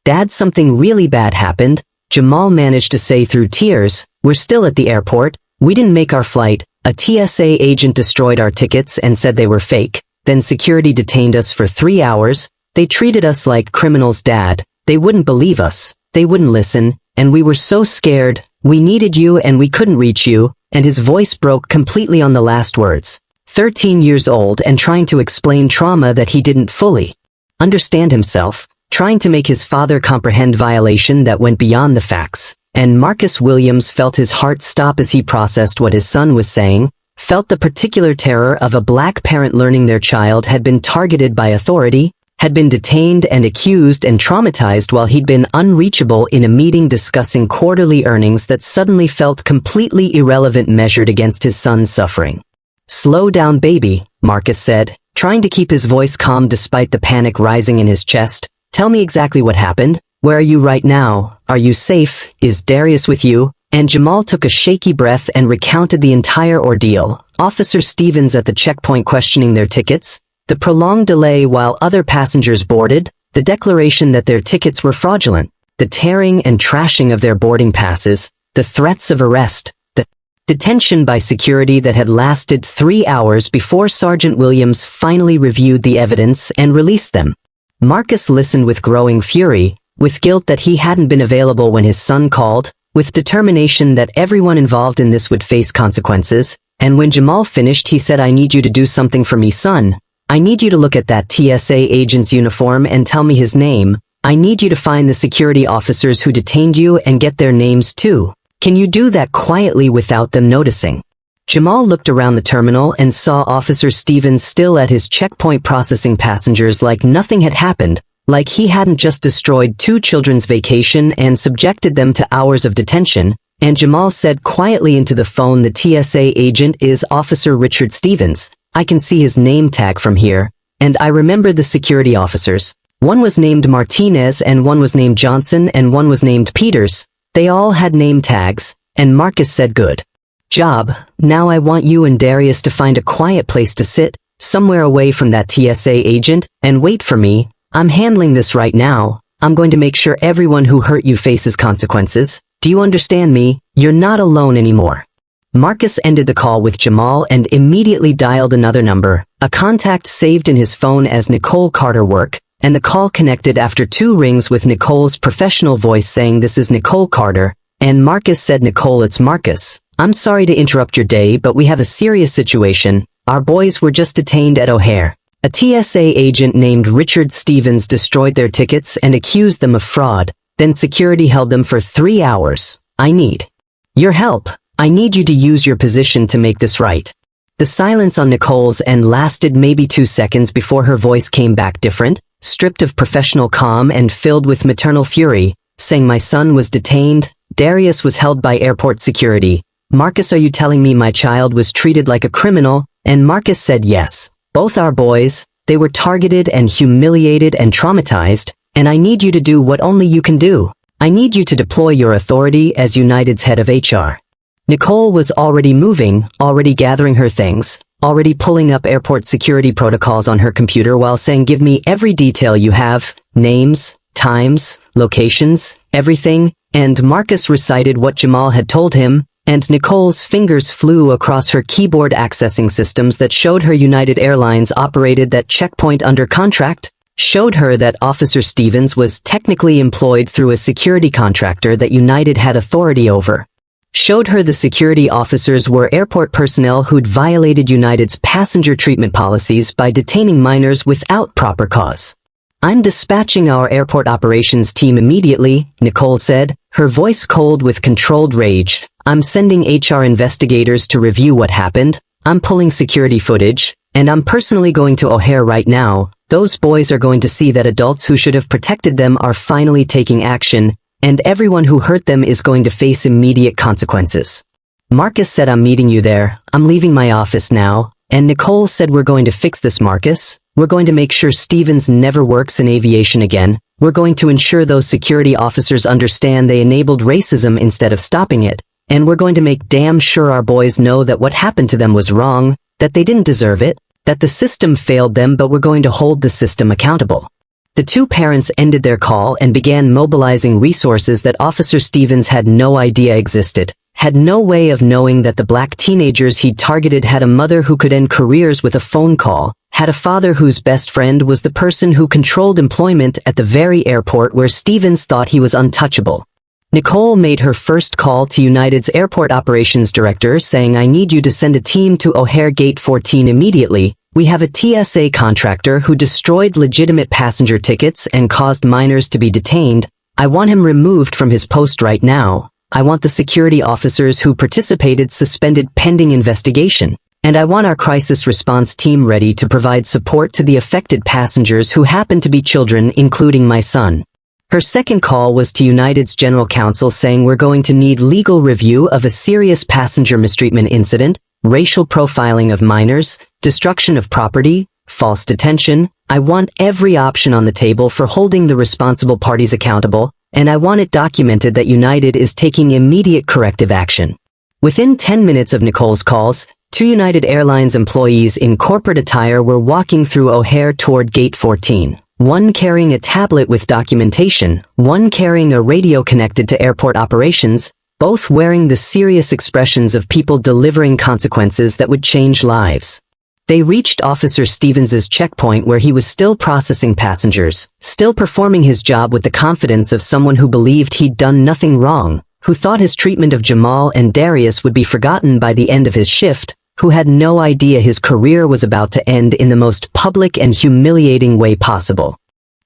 "Dad, something really bad happened," Jamal managed to say through tears. "We're still at the airport. We didn't make our flight. A TSA agent destroyed our tickets and said they were fake. Then security detained us for 3 hours. They treated us like criminals, Dad. They wouldn't believe us. They wouldn't listen. And we were so scared. We needed you and we couldn't reach you. And his voice broke completely on the last words. 13 years old and trying to explain trauma that he didn't fully understand himself, trying to make his father comprehend violation that went beyond the facts. And Marcus Williams felt his heart stop as he processed what his son was saying, felt the particular terror of a black parent learning their child had been targeted by authority, had been detained and accused and traumatized while he'd been unreachable in a meeting discussing quarterly earnings that suddenly felt completely irrelevant measured against his son's suffering. "Slow down, baby," Marcus said, trying to keep his voice calm despite the panic rising in his chest. "Tell me exactly what happened. Where are you right now? Are you safe? Is Darius with you?" And Jamal took a shaky breath and recounted the entire ordeal. Officer Stevens at the checkpoint questioning their tickets, the prolonged delay while other passengers boarded, the declaration that their tickets were fraudulent, the tearing and trashing of their boarding passes, the threats of arrest, the detention by security that had lasted 3 hours before Sergeant Williams finally reviewed the evidence and released them. Marcus listened with growing fury, with guilt that he hadn't been available when his son called, with determination that everyone involved in this would face consequences, and when Jamal finished he said, "I need you to do something for me, son. I need you to look at that TSA agent's uniform and tell me his name. I need you to find the security officers who detained you and get their names too. Can you do that quietly without them noticing?" Jamal looked around the terminal and saw Officer Stevens still at his checkpoint processing passengers like nothing had happened, like he hadn't just destroyed 2 children's vacation and subjected them to hours of detention, and Jamal said quietly into the phone, "The TSA agent is Officer Richard Stevens. I can see his name tag from here, and I remember the security officers. One was named Martinez and one was named Johnson and one was named Peters. They all had name tags," and Marcus said, "Good job. Now I want you and Darius to find a quiet place to sit, somewhere away from that TSA agent, and wait for me. I'm handling this right now. I'm going to make sure everyone who hurt you faces consequences. Do you understand me? You're not alone anymore." Marcus ended the call with Jamal and immediately dialed another number, a contact saved in his phone as Nicole Carter work, and the call connected after 2 rings with Nicole's professional voice saying, "This is Nicole Carter," and Marcus said, "Nicole, it's Marcus. I'm sorry to interrupt your day, but we have a serious situation. Our boys were just detained at O'Hare. A TSA agent named Richard Stevens destroyed their tickets and accused them of fraud. Then security held them for 3 hours. I need your help. I need you to use your position to make this right." The silence on Nicole's end lasted maybe 2 seconds before her voice came back different, stripped of professional calm and filled with maternal fury, saying, "My son was detained. Darius was held by airport security. Marcus, are you telling me my child was treated like a criminal?" And Marcus said, "Yes. Both our boys, they were targeted and humiliated and traumatized, and I need you to do what only you can do. I need you to deploy your authority as United's head of HR." Nicole was already moving, already gathering her things, already pulling up airport security protocols on her computer while saying, "Give me every detail you have, names, times, locations, everything," and Marcus recited what Jamal had told him, and Nicole's fingers flew across her keyboard accessing systems that showed her United Airlines operated that checkpoint under contract, showed her that Officer Stevens was technically employed through a security contractor that United had authority over, showed her the security officers were airport personnel who'd violated United's passenger treatment policies by detaining minors without proper cause. "I'm dispatching our airport operations team immediately," Nicole said, her voice cold with controlled rage. "I'm sending HR investigators to review what happened. I'm pulling security footage, and I'm personally going to O'Hare right now. Those boys are going to see that adults who should have protected them are finally taking action, and everyone who hurt them is going to face immediate consequences." Marcus said, "I'm meeting you there. I'm leaving my office now." And Nicole said, "We're going to fix this, Marcus. We're going to make sure Stevens never works in aviation again. We're going to ensure those security officers understand they enabled racism instead of stopping it. And we're going to make damn sure our boys know that what happened to them was wrong, that they didn't deserve it, that the system failed them, but we're going to hold the system accountable." The 2 parents ended their call and began mobilizing resources that Officer Stevens had no idea existed. had no way of knowing that the black teenagers he'd targeted had a mother who could end careers with a phone call, had a father whose best friend was the person who controlled employment at the very airport where Stevens thought he was untouchable. Nicole made her first call to United's airport operations director saying, "I need you to send a team to O'Hare Gate 14 immediately. We have a TSA contractor who destroyed legitimate passenger tickets and caused minors to be detained. I want him removed from his post right now. I want the security officers who participated suspended pending investigation. And I want our crisis response team ready to provide support to the affected passengers who happen to be children, including my son." Her second call was to United's general counsel saying, "We're going to need legal review of a serious passenger mistreatment incident, racial profiling of minors, destruction of property, false detention. I want every option on the table for holding the responsible parties accountable, and I want it documented that United is taking immediate corrective action." Within 10 minutes of Nicole's calls, 2 United Airlines employees in corporate attire were walking through O'Hare toward Gate 14. One carrying a tablet with documentation, one carrying a radio connected to airport operations, both wearing the serious expressions of people delivering consequences that would change lives. They reached Officer Stevens's checkpoint where he was still processing passengers, still performing his job with the confidence of someone who believed he'd done nothing wrong, who thought his treatment of Jamal and Darius would be forgotten by the end of his shift, who had no idea his career was about to end in the most public and humiliating way possible.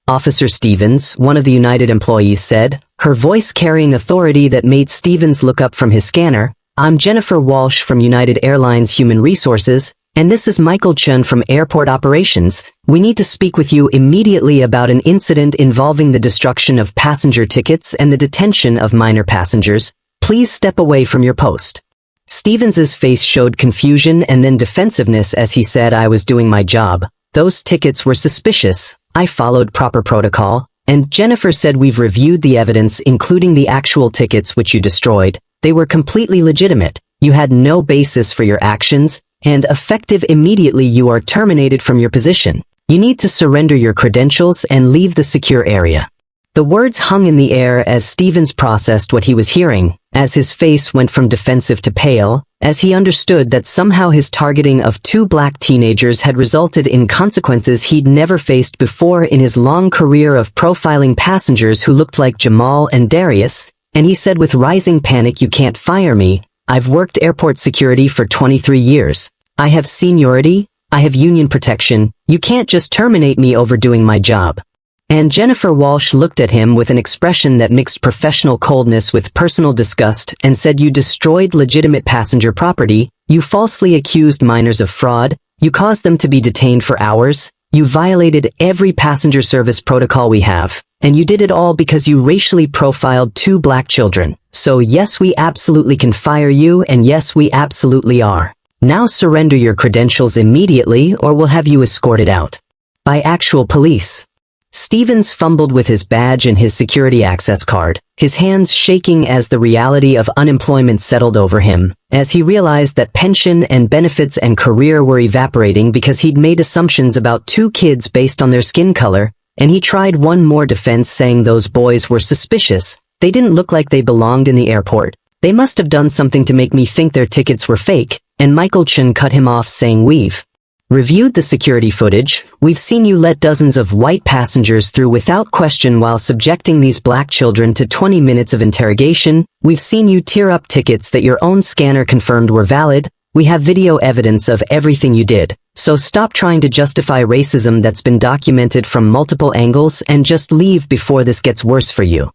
Officer Stevens, one of the United employees, said, her voice carrying authority that made Stevens look up from his scanner, "I'm Jennifer Walsh from United Airlines Human Resources, and this is Michael Chun from Airport Operations. We need to speak with you immediately about an incident involving the destruction of passenger tickets and the detention of minor passengers. Please step away from your post." Stevens's face showed confusion and then defensiveness as he said, "I was doing my job. Those tickets were suspicious. I followed proper protocol." And Jennifer said, "We've reviewed the evidence, including the actual tickets which you destroyed. They were completely legitimate. You had no basis for your actions, and effective immediately you are terminated from your position. You need to surrender your credentials and leave the secure area." The words hung in the air as Stevens processed what he was hearing, as his face went from defensive to pale, as he understood that somehow his targeting of 2 black teenagers had resulted in consequences he'd never faced before in his long career of profiling passengers who looked like Jamal and Darius, and he said with rising panic, "You can't fire me. I've worked airport security for 23 years. I have seniority, I have union protection. You can't just terminate me over doing my job." And Jennifer Walsh looked at him with an expression that mixed professional coldness with personal disgust and said, "You destroyed legitimate passenger property, you falsely accused minors of fraud, you caused them to be detained for hours, you violated every passenger service protocol we have, and you did it all because you racially profiled 2 black children. So yes, we absolutely can fire you, and yes, we absolutely are. Now surrender your credentials immediately or we'll have you escorted out by actual police." Stevens fumbled with his badge and his security access card, his hands shaking as the reality of unemployment settled over him, as he realized that pension and benefits and career were evaporating because he'd made assumptions about 2 kids based on their skin color, and he tried one more defense saying those boys were suspicious. They didn't look like they belonged in the airport. They must have done something to make me think their tickets were fake, and Michael Chun cut him off saying, "We've reviewed the security footage. We've seen you let dozens of white passengers through without question while subjecting these black children to 20 minutes of interrogation. We've seen you tear up tickets that your own scanner confirmed were valid. We have video evidence of everything you did. So stop trying to justify racism that's been documented from multiple angles and just leave before this gets worse for you."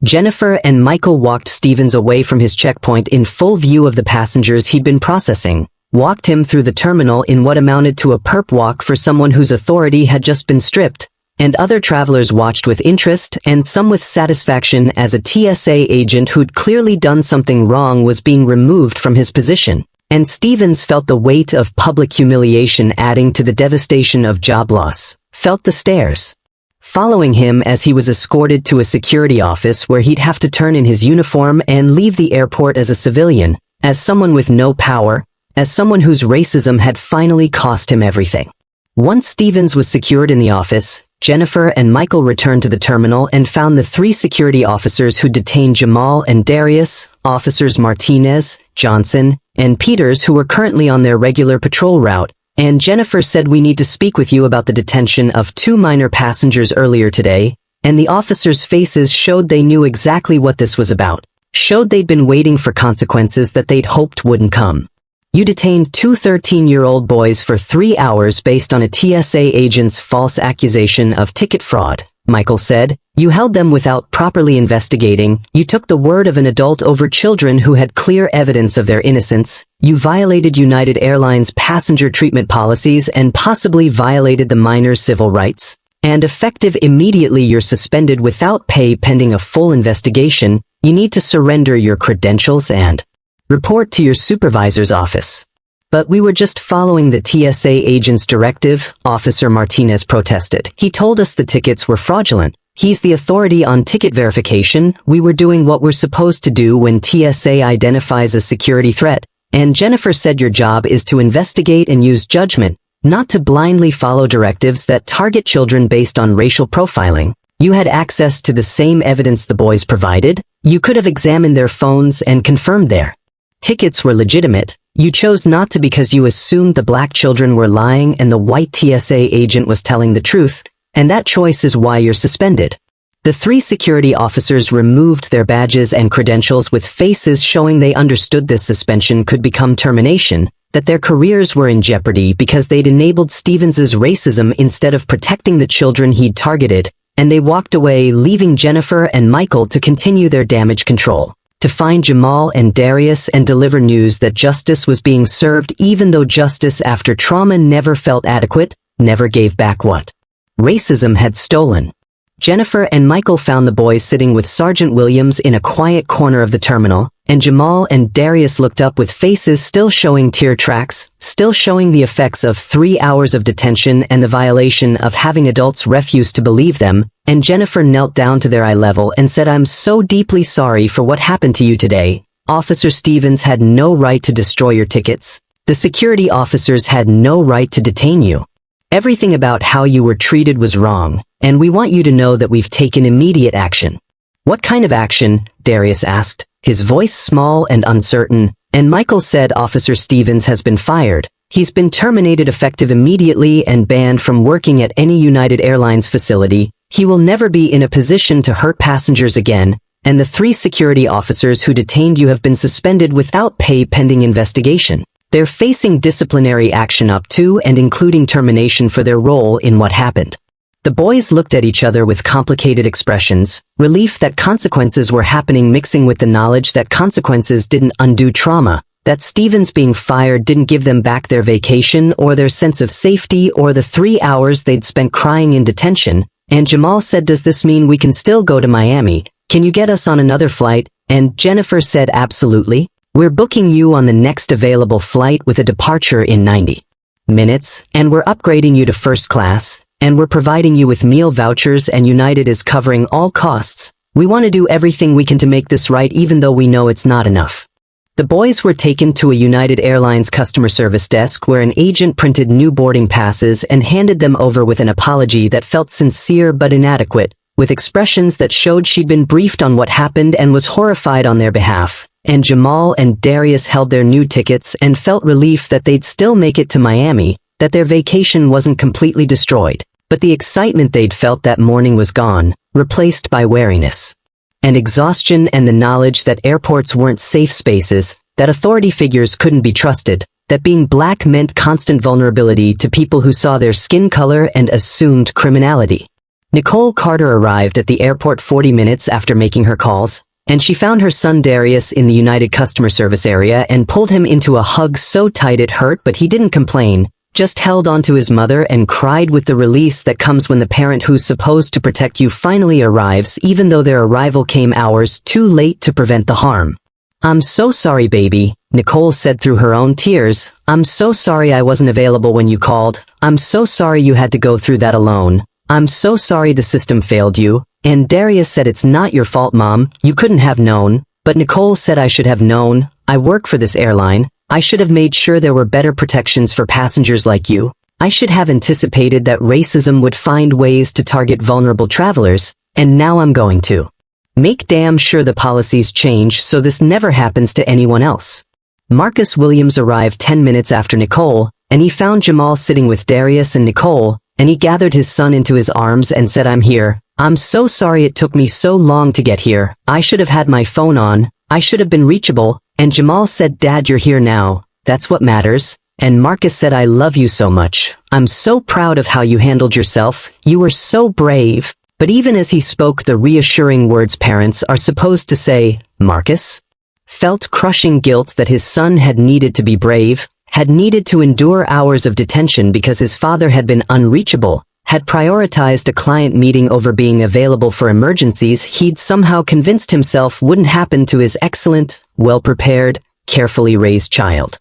Jennifer and Michael walked Stevens away from his checkpoint in full view of the passengers he'd been processing, walked him through the terminal in what amounted to a perp walk for someone whose authority had just been stripped, and other travelers watched with interest and some with satisfaction as a TSA agent who'd clearly done something wrong was being removed from his position. And Stevens felt the weight of public humiliation adding to the devastation of job loss, felt the stares following him as he was escorted to a security office where he'd have to turn in his uniform and leave the airport as a civilian, as someone with no power, as someone whose racism had finally cost him everything. Once Stevens was secured in the office, Jennifer and Michael returned to the terminal and found the 3 security officers who detained Jamal and Darius, officers Martinez, Johnson, and Peters, who were currently on their regular patrol route. And Jennifer said, "We need to speak with you about the detention of 2 minor passengers earlier today," and the officers' faces showed they knew exactly what this was about. Showed they'd been waiting for consequences that they'd hoped wouldn't come. "You detained 2 13-year-old boys for 3 hours based on a TSA agent's false accusation of ticket fraud," Michael said. "You held them without properly investigating. You took the word of an adult over children who had clear evidence of their innocence. You violated United Airlines passenger treatment policies and possibly violated the minors' civil rights. And effective immediately, you're suspended without pay pending a full investigation. You need to surrender your credentials and report to your supervisor's office." "But we were just following the TSA agent's directive," Officer Martinez protested. "He told us the tickets were fraudulent. He's the authority on ticket verification. We were doing what we're supposed to do when TSA identifies a security threat." And Jennifer said, "Your job is to investigate and use judgment, not to blindly follow directives that target children based on racial profiling. You had access to the same evidence the boys provided. You could have examined their phones and confirmed their tickets were legitimate. You chose not to because you assumed the black children were lying and the white TSA agent was telling the truth, and that choice is why you're suspended." The 3 security officers removed their badges and credentials with faces showing they understood this suspension could become termination, that their careers were in jeopardy because they'd enabled Stevens's racism instead of protecting the children he'd targeted, and they walked away, leaving Jennifer and Michael to continue their damage control, to find Jamal and Darius and deliver news that justice was being served, even though justice after trauma never felt adequate, never gave back what racism had stolen. Jennifer and Michael found the boys sitting with Sergeant Williams in a quiet corner of the terminal, and Jamal and Darius looked up with faces still showing tear tracks, still showing the effects of 3 hours of detention and the violation of having adults refuse to believe them, and Jennifer knelt down to their eye level and said, "I'm so deeply sorry for what happened to you today. Officer Stevens had no right to destroy your tickets. The security officers had no right to detain you. Everything about how you were treated was wrong, and we want you to know that we've taken immediate action." "What kind of action?" Darius asked, his voice small and uncertain, and Michael said, "Officer Stevens has been fired. He's been terminated effective immediately and banned from working at any United Airlines facility. He will never be in a position to hurt passengers again, and the 3 security officers who detained you have been suspended without pay pending investigation. They're facing disciplinary action up to and including termination for their role in what happened." The boys looked at each other with complicated expressions, relief that consequences were happening mixing with the knowledge that consequences didn't undo trauma, that Stevens being fired didn't give them back their vacation or their sense of safety or the 3 hours they'd spent crying in detention. And Jamal said, "Does this mean we can still go to Miami? Can you get us on another flight?" And Jennifer said, "Absolutely. We're booking you on the next available flight with a departure in 90 minutes, and we're upgrading you to first class, and we're providing you with meal vouchers, and United is covering all costs. We want to do everything we can to make this right, even though we know it's not enough." The boys were taken to a United Airlines customer service desk where an agent printed new boarding passes and handed them over with an apology that felt sincere but inadequate, with expressions that showed she'd been briefed on what happened and was horrified on their behalf. And Jamal and Darius held their new tickets and felt relief that they'd still make it to Miami, that their vacation wasn't completely destroyed. But the excitement they'd felt that morning was gone, replaced by wariness and exhaustion and the knowledge that airports weren't safe spaces, that authority figures couldn't be trusted, that being black meant constant vulnerability to people who saw their skin color and assumed criminality. Nicole Carter arrived at the airport 40 minutes after making her calls, and she found her son Darius in the United customer service area and pulled him into a hug so tight it hurt, but he didn't complain, just held onto his mother and cried with the release that comes when the parent who's supposed to protect you finally arrives, even though their arrival came hours too late to prevent the harm. "I'm so sorry, baby," Nicole said through her own tears. "I'm so sorry I wasn't available when you called. I'm so sorry you had to go through that alone. I'm so sorry the system failed you." And Darius said, "It's not your fault, Mom. You couldn't have known." But Nicole said, "I should have known. I work for this airline. I should have made sure there were better protections for passengers like you." I should have anticipated that racism would find ways to target vulnerable travelers, and now I'm going to. Make damn sure the policies change so this never happens to anyone else. Marcus Williams arrived 10 minutes after Nicole, and he found Jamal sitting with Darius and Nicole, and he gathered his son into his arms and said, "I'm here. I'm so sorry it took me so long to get here. I should have had my phone on. I should have been reachable." And Jamal said, "Dad, you're here now. That's what matters." And Marcus said, "I love you so much. I'm so proud of how you handled yourself. You were so brave." But even as he spoke the reassuring words parents are supposed to say, Marcus felt crushing guilt that his son had needed to be brave, had needed to endure hours of detention because his father had been unreachable, had prioritized a client meeting over being available for emergencies he'd somehow convinced himself wouldn't happen to his excellent, well-prepared, carefully raised child.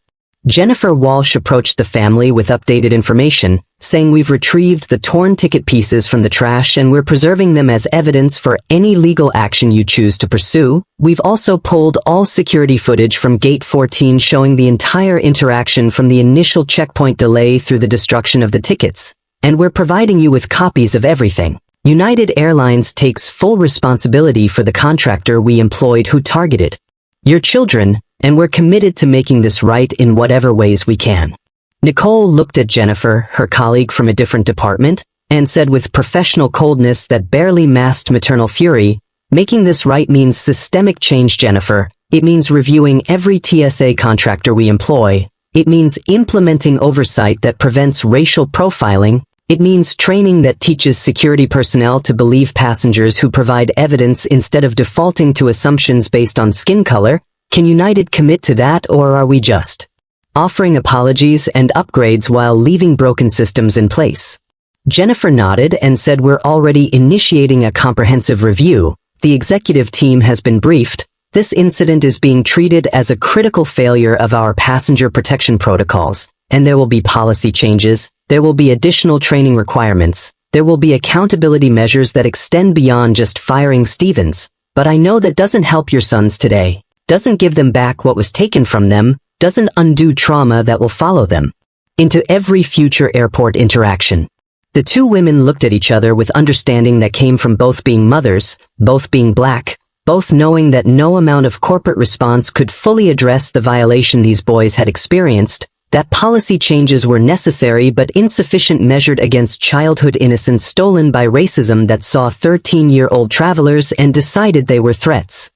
Jennifer Walsh approached the family with updated information, saying, "We've retrieved the torn ticket pieces from the trash and we're preserving them as evidence for any legal action you choose to pursue. We've also pulled all security footage from Gate 14 showing the entire interaction from the initial checkpoint delay through the destruction of the tickets. And we're providing you with copies of everything. United Airlines takes full responsibility for the contractor we employed who targeted your children, and we're committed to making this right in whatever ways we can." Nicole looked at Jennifer, her colleague from a different department, and said with professional coldness that barely masked maternal fury, "Making this right means systemic change, Jennifer. It means reviewing every TSA contractor we employ. It means implementing oversight that prevents racial profiling. It means training that teaches security personnel to believe passengers who provide evidence instead of defaulting to assumptions based on skin color. Can United commit to that, or are we just offering apologies and upgrades while leaving broken systems in place?" Jennifer nodded and said, "We're already initiating a comprehensive review. The executive team has been briefed. This incident is being treated as a critical failure of our passenger protection protocols, and there will be policy changes. There will be additional training requirements. There will be accountability measures that extend beyond just firing Stevens. But I know that doesn't help your sons today. Doesn't give them back what was taken from them, doesn't undo trauma that will follow them into every future airport interaction." The two women looked at each other with understanding that came from both being mothers, both being black, both knowing that no amount of corporate response could fully address the violation these boys had experienced, that policy changes were necessary but insufficient measured against childhood innocence stolen by racism that saw 13-year-old travelers and decided they were threats.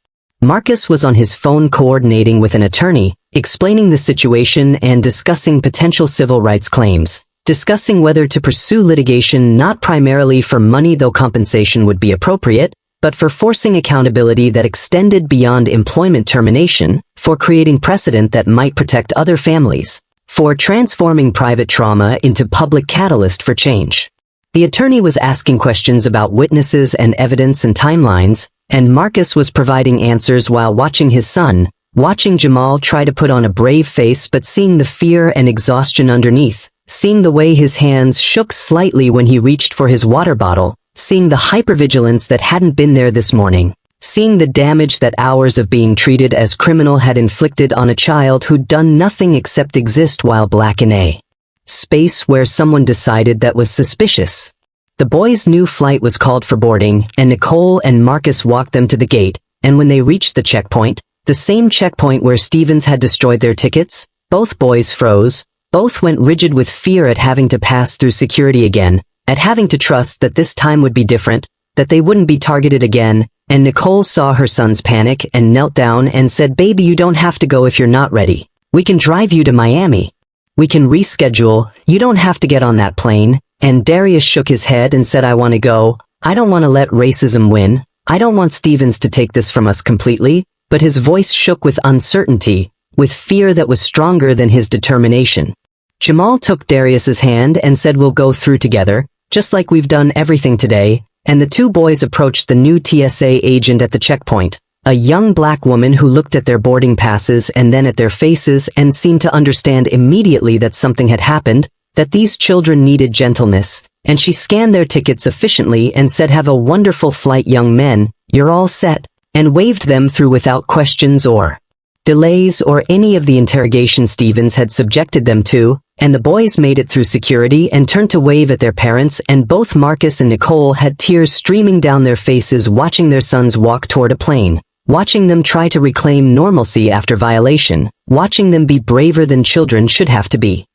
Marcus was on his phone coordinating with an attorney, explaining the situation and discussing potential civil rights claims, discussing whether to pursue litigation not primarily for money, though compensation would be appropriate, but for forcing accountability that extended beyond employment termination, for creating precedent that might protect other families, for transforming private trauma into public catalyst for change. The attorney was asking questions about witnesses and evidence and timelines, and Marcus was providing answers while watching his son, watching Jamal try to put on a brave face but seeing the fear and exhaustion underneath, seeing the way his hands shook slightly when he reached for his water bottle, seeing the hypervigilance that hadn't been there this morning, seeing the damage that hours of being treated as criminal had inflicted on a child who'd done nothing except exist while black in a space where someone decided that was suspicious. The boys' new flight was called for boarding, and Nicole and Marcus walked them to the gate, and when they reached the checkpoint, the same checkpoint where Stevens had destroyed their tickets, both boys froze, both went rigid with fear at having to pass through security again, at having to trust that this time would be different, that they wouldn't be targeted again, and Nicole saw her son's panic and knelt down and said, "Baby, you don't have to go if you're not ready. We can drive you to Miami. We can reschedule, you don't have to get on that plane." And Darius shook his head and said, "I want to go. I don't want to let racism win. I don't want Stevens to take this from us completely," but his voice shook with uncertainty, with fear that was stronger than his determination. Jamal took Darius's hand and said, "We'll go through together, just like we've done everything today," and the two boys approached the new TSA agent at the checkpoint, a young black woman who looked at their boarding passes and then at their faces and seemed to understand immediately that something had happened, that these children needed gentleness, and she scanned their tickets efficiently and said, "Have a wonderful flight, young men, you're all set," and waved them through without questions or delays, or any of the interrogation Stevens had subjected them to, and the boys made it through security and turned to wave at their parents, and both Marcus and Nicole had tears streaming down their faces watching their sons walk toward a plane, watching them try to reclaim normalcy after violation, watching them be braver than children should have to be.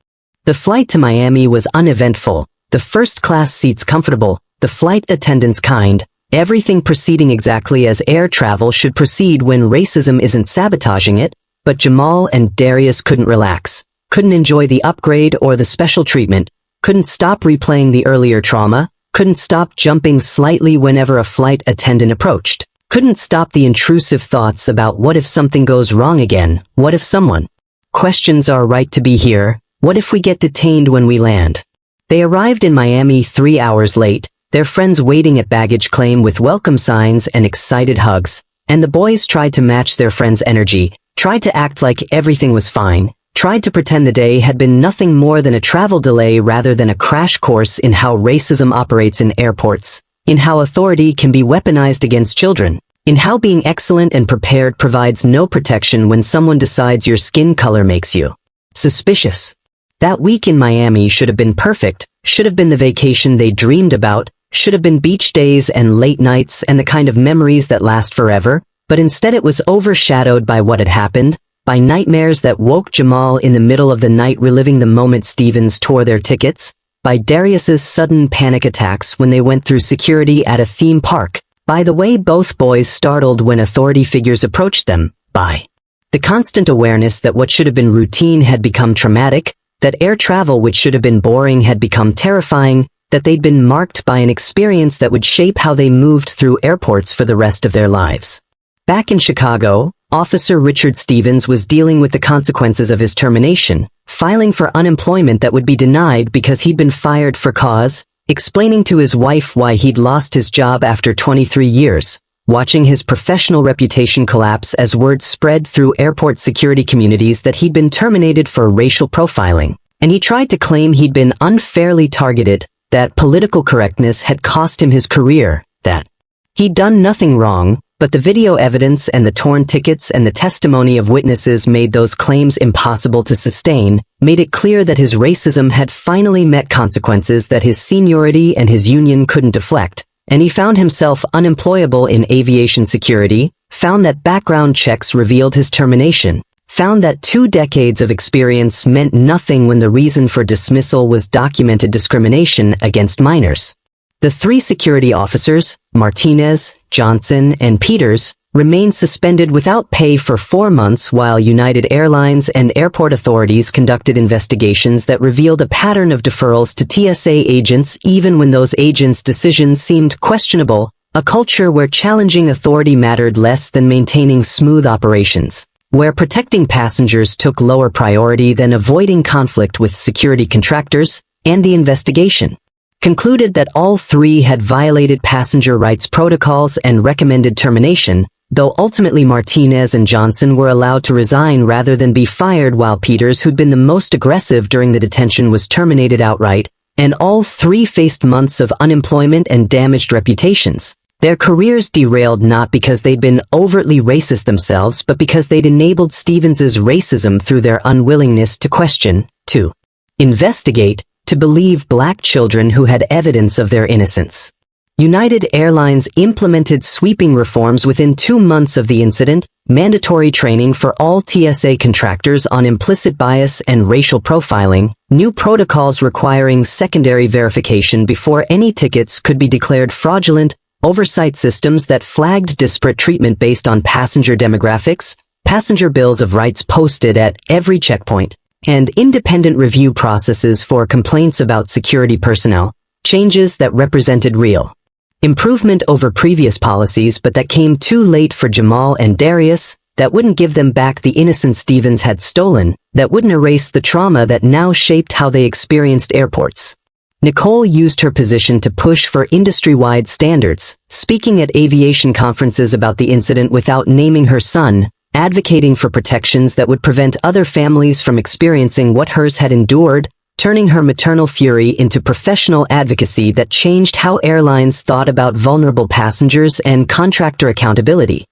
The flight to Miami was uneventful, the first-class seats comfortable, the flight attendants kind, everything proceeding exactly as air travel should proceed when racism isn't sabotaging it, but Jamal and Darius couldn't relax, couldn't enjoy the upgrade or the special treatment, couldn't stop replaying the earlier trauma, couldn't stop jumping slightly whenever a flight attendant approached, couldn't stop the intrusive thoughts about what if something goes wrong again, what if someone. Questions are right to be here, what if we get detained when we land? They arrived in Miami 3 hours late, their friends waiting at baggage claim with welcome signs and excited hugs, and the boys tried to match their friends' energy, tried to act like everything was fine, tried to pretend the day had been nothing more than a travel delay rather than a crash course in how racism operates in airports, in how authority can be weaponized against children, in how being excellent and prepared provides no protection when someone decides your skin color makes you suspicious. That week in Miami should have been perfect, should have been the vacation they dreamed about, should have been beach days and late nights and the kind of memories that last forever, but instead it was overshadowed by what had happened, by nightmares that woke Jamal in the middle of the night reliving the moment Stevens tore their tickets, by Darius's sudden panic attacks when they went through security at a theme park, by the way both boys startled when authority figures approached them, by the constant awareness that what should have been routine had become traumatic, that air travel which should have been boring had become terrifying, that they'd been marked by an experience that would shape how they moved through airports for the rest of their lives. Back in Chicago, Officer Richard Stevens was dealing with the consequences of his termination, filing for unemployment that would be denied because he'd been fired for cause, explaining to his wife why he'd lost his job after 23 years, watching his professional reputation collapse as word spread through airport security communities that he'd been terminated for racial profiling, and he tried to claim he'd been unfairly targeted, that political correctness had cost him his career, that he'd done nothing wrong, but the video evidence and the torn tickets and the testimony of witnesses made those claims impossible to sustain, made it clear that his racism had finally met consequences that his seniority and his union couldn't deflect, and he found himself unemployable in aviation security, found that background checks revealed his termination, found that 2 decades of experience meant nothing when the reason for dismissal was documented discrimination against minors. The 3 security officers, Martinez, Johnson, and Peters, remained suspended without pay for 4 months while United Airlines and airport authorities conducted investigations that revealed a pattern of deferrals to TSA agents even when those agents' decisions seemed questionable, a culture where challenging authority mattered less than maintaining smooth operations, where protecting passengers took lower priority than avoiding conflict with security contractors, and the investigation concluded that all 3 had violated passenger rights protocols and recommended termination, though ultimately Martinez and Johnson were allowed to resign rather than be fired, while Peters, who'd been the most aggressive during the detention, was terminated outright, and all 3 faced months of unemployment and damaged reputations. Their careers derailed not because they'd been overtly racist themselves, but because they'd enabled Stevens's racism through their unwillingness to question, to investigate, to believe black children who had evidence of their innocence. United Airlines implemented sweeping reforms within 2 months of the incident, mandatory training for all TSA contractors on implicit bias and racial profiling, new protocols requiring secondary verification before any tickets could be declared fraudulent, oversight systems that flagged disparate treatment based on passenger demographics, passenger bills of rights posted at every checkpoint, and independent review processes for complaints about security personnel, changes that represented real improvement over previous policies but that came too late for Jamal and Darius, that wouldn't give them back the innocence Stevens had stolen, that wouldn't erase the trauma that now shaped how they experienced airports. Nicole used her position to push for industry-wide standards, speaking at aviation conferences about the incident without naming her son, advocating for protections that would prevent other families from experiencing what hers had endured, turning her maternal fury into professional advocacy that changed how airlines thought about vulnerable passengers and contractor accountability.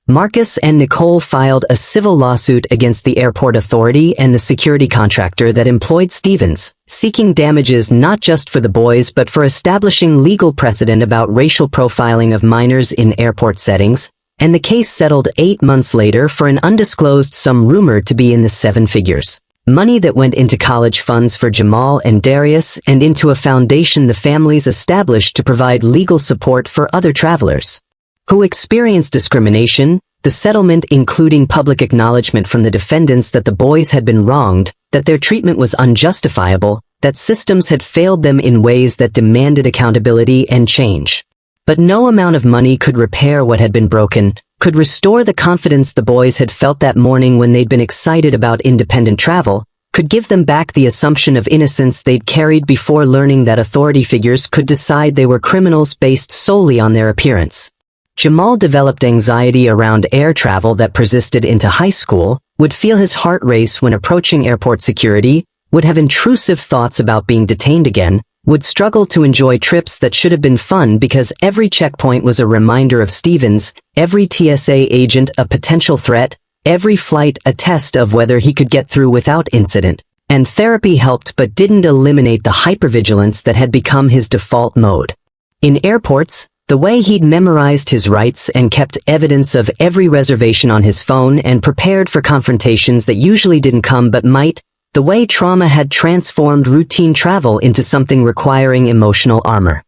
Marcus and Nicole filed a civil lawsuit against the airport authority and the security contractor that employed Stevens, seeking damages not just for the boys but for establishing legal precedent about racial profiling of minors in airport settings, and the case settled 8 months later for an undisclosed sum rumored to be in the 7 figures. Money that went into college funds for Jamal and Darius and into a foundation the families established to provide legal support for other travelers who experienced discrimination. The settlement including public acknowledgement from the defendants that the boys had been wronged, that their treatment was unjustifiable, that systems had failed them in ways that demanded accountability and change. But no amount of money could repair what had been broken, could restore the confidence the boys had felt that morning when they'd been excited about independent travel, could give them back the assumption of innocence they'd carried before learning that authority figures could decide they were criminals based solely on their appearance. Jamal developed anxiety around air travel that persisted into high school, would feel his heart race when approaching airport security, would have intrusive thoughts about being detained again, would struggle to enjoy trips that should have been fun because every checkpoint was a reminder of Stevens, every TSA agent a potential threat, every flight a test of whether he could get through without incident. And therapy helped but didn't eliminate the hypervigilance that had become his default mode. In airports, the way he'd memorized his rights and kept evidence of every reservation on his phone and prepared for confrontations that usually didn't come but might, the way trauma had transformed routine travel into something requiring emotional armor.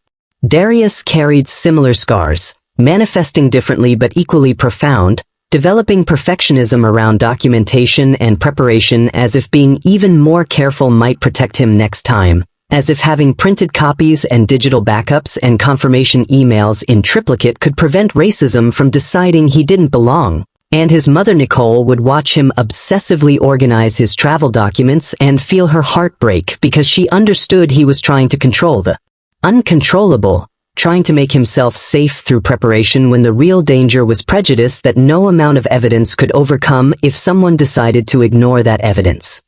Darius carried similar scars, manifesting differently but equally profound, developing perfectionism around documentation and preparation as if being even more careful might protect him next time, as if having printed copies and digital backups and confirmation emails in triplicate could prevent racism from deciding he didn't belong. And his mother Nicole would watch him obsessively organize his travel documents and feel her heart break because she understood he was trying to control the uncontrollable, trying to make himself safe through preparation when the real danger was prejudice that no amount of evidence could overcome if someone decided to ignore that evidence.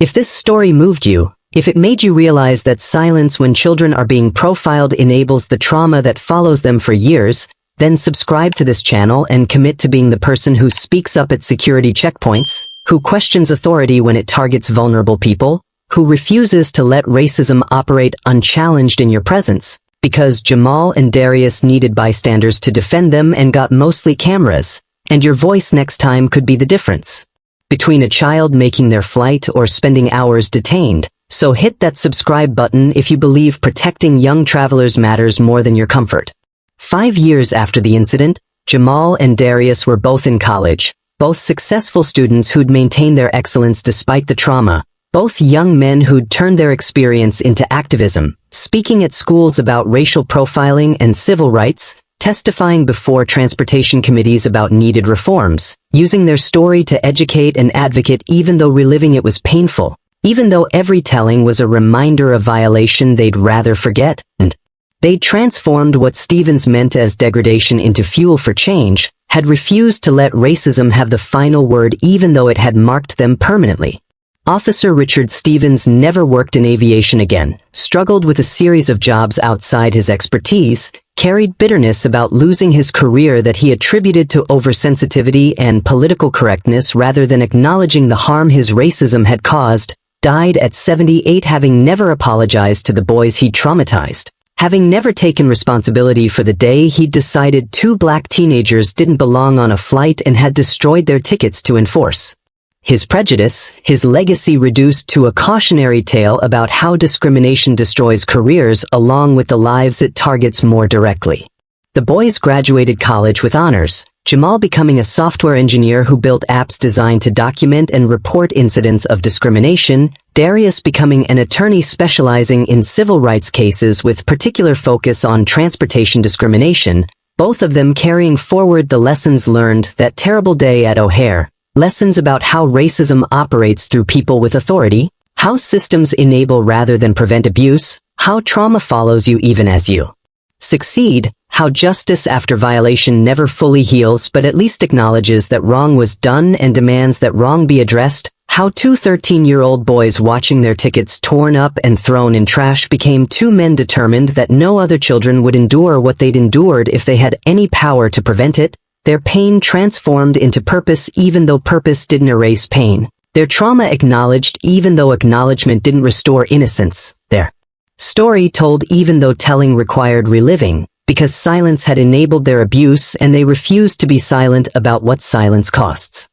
If this story moved you, if it made you realize that silence when children are being profiled enables the trauma that follows them for years, then subscribe to this channel and commit to being the person who speaks up at security checkpoints, who questions authority when it targets vulnerable people, who refuses to let racism operate unchallenged in your presence, because Jamal and Darius needed bystanders to defend them and got mostly cameras, and your voice next time could be the difference between a child making their flight or spending hours detained. So hit that subscribe button if you believe protecting young travelers matters more than your comfort. 5 years after the incident, Jamal and Darius were both in college, both successful students who'd maintained their excellence despite the trauma, both young men who'd turned their experience into activism, speaking at schools about racial profiling and civil rights, testifying before transportation committees about needed reforms, using their story to educate and advocate even though reliving it was painful. Even though every telling was a reminder of violation they'd rather forget, and they'd transformed what Stevens meant as degradation into fuel for change, had refused to let racism have the final word even though it had marked them permanently. Officer Richard Stevens never worked in aviation again, struggled with a series of jobs outside his expertise, carried bitterness about losing his career that he attributed to oversensitivity and political correctness rather than acknowledging the harm his racism had caused, died at 78 having never apologized to the boys he'd traumatized, having never taken responsibility for the day he'd decided 2 black teenagers didn't belong on a flight and had destroyed their tickets to enforce his prejudice, his legacy reduced to a cautionary tale about how discrimination destroys careers along with the lives it targets more directly. The boys graduated college with honors, Jamal becoming a software engineer who built apps designed to document and report incidents of discrimination, Darius becoming an attorney specializing in civil rights cases with particular focus on transportation discrimination, both of them carrying forward the lessons learned that terrible day at O'Hare, lessons about how racism operates through people with authority, how systems enable rather than prevent abuse, how trauma follows you even as you succeed, how justice after violation never fully heals but at least acknowledges that wrong was done and demands that wrong be addressed, how 2 13-year-old boys watching their tickets torn up and thrown in trash became 2 men determined that no other children would endure what they'd endured if they had any power to prevent it, Their pain transformed into purpose even though purpose didn't erase pain. Their trauma acknowledged even though acknowledgement didn't restore innocence. Their story told even though telling required reliving, because silence had enabled their abuse and they refused to be silent about what silence costs.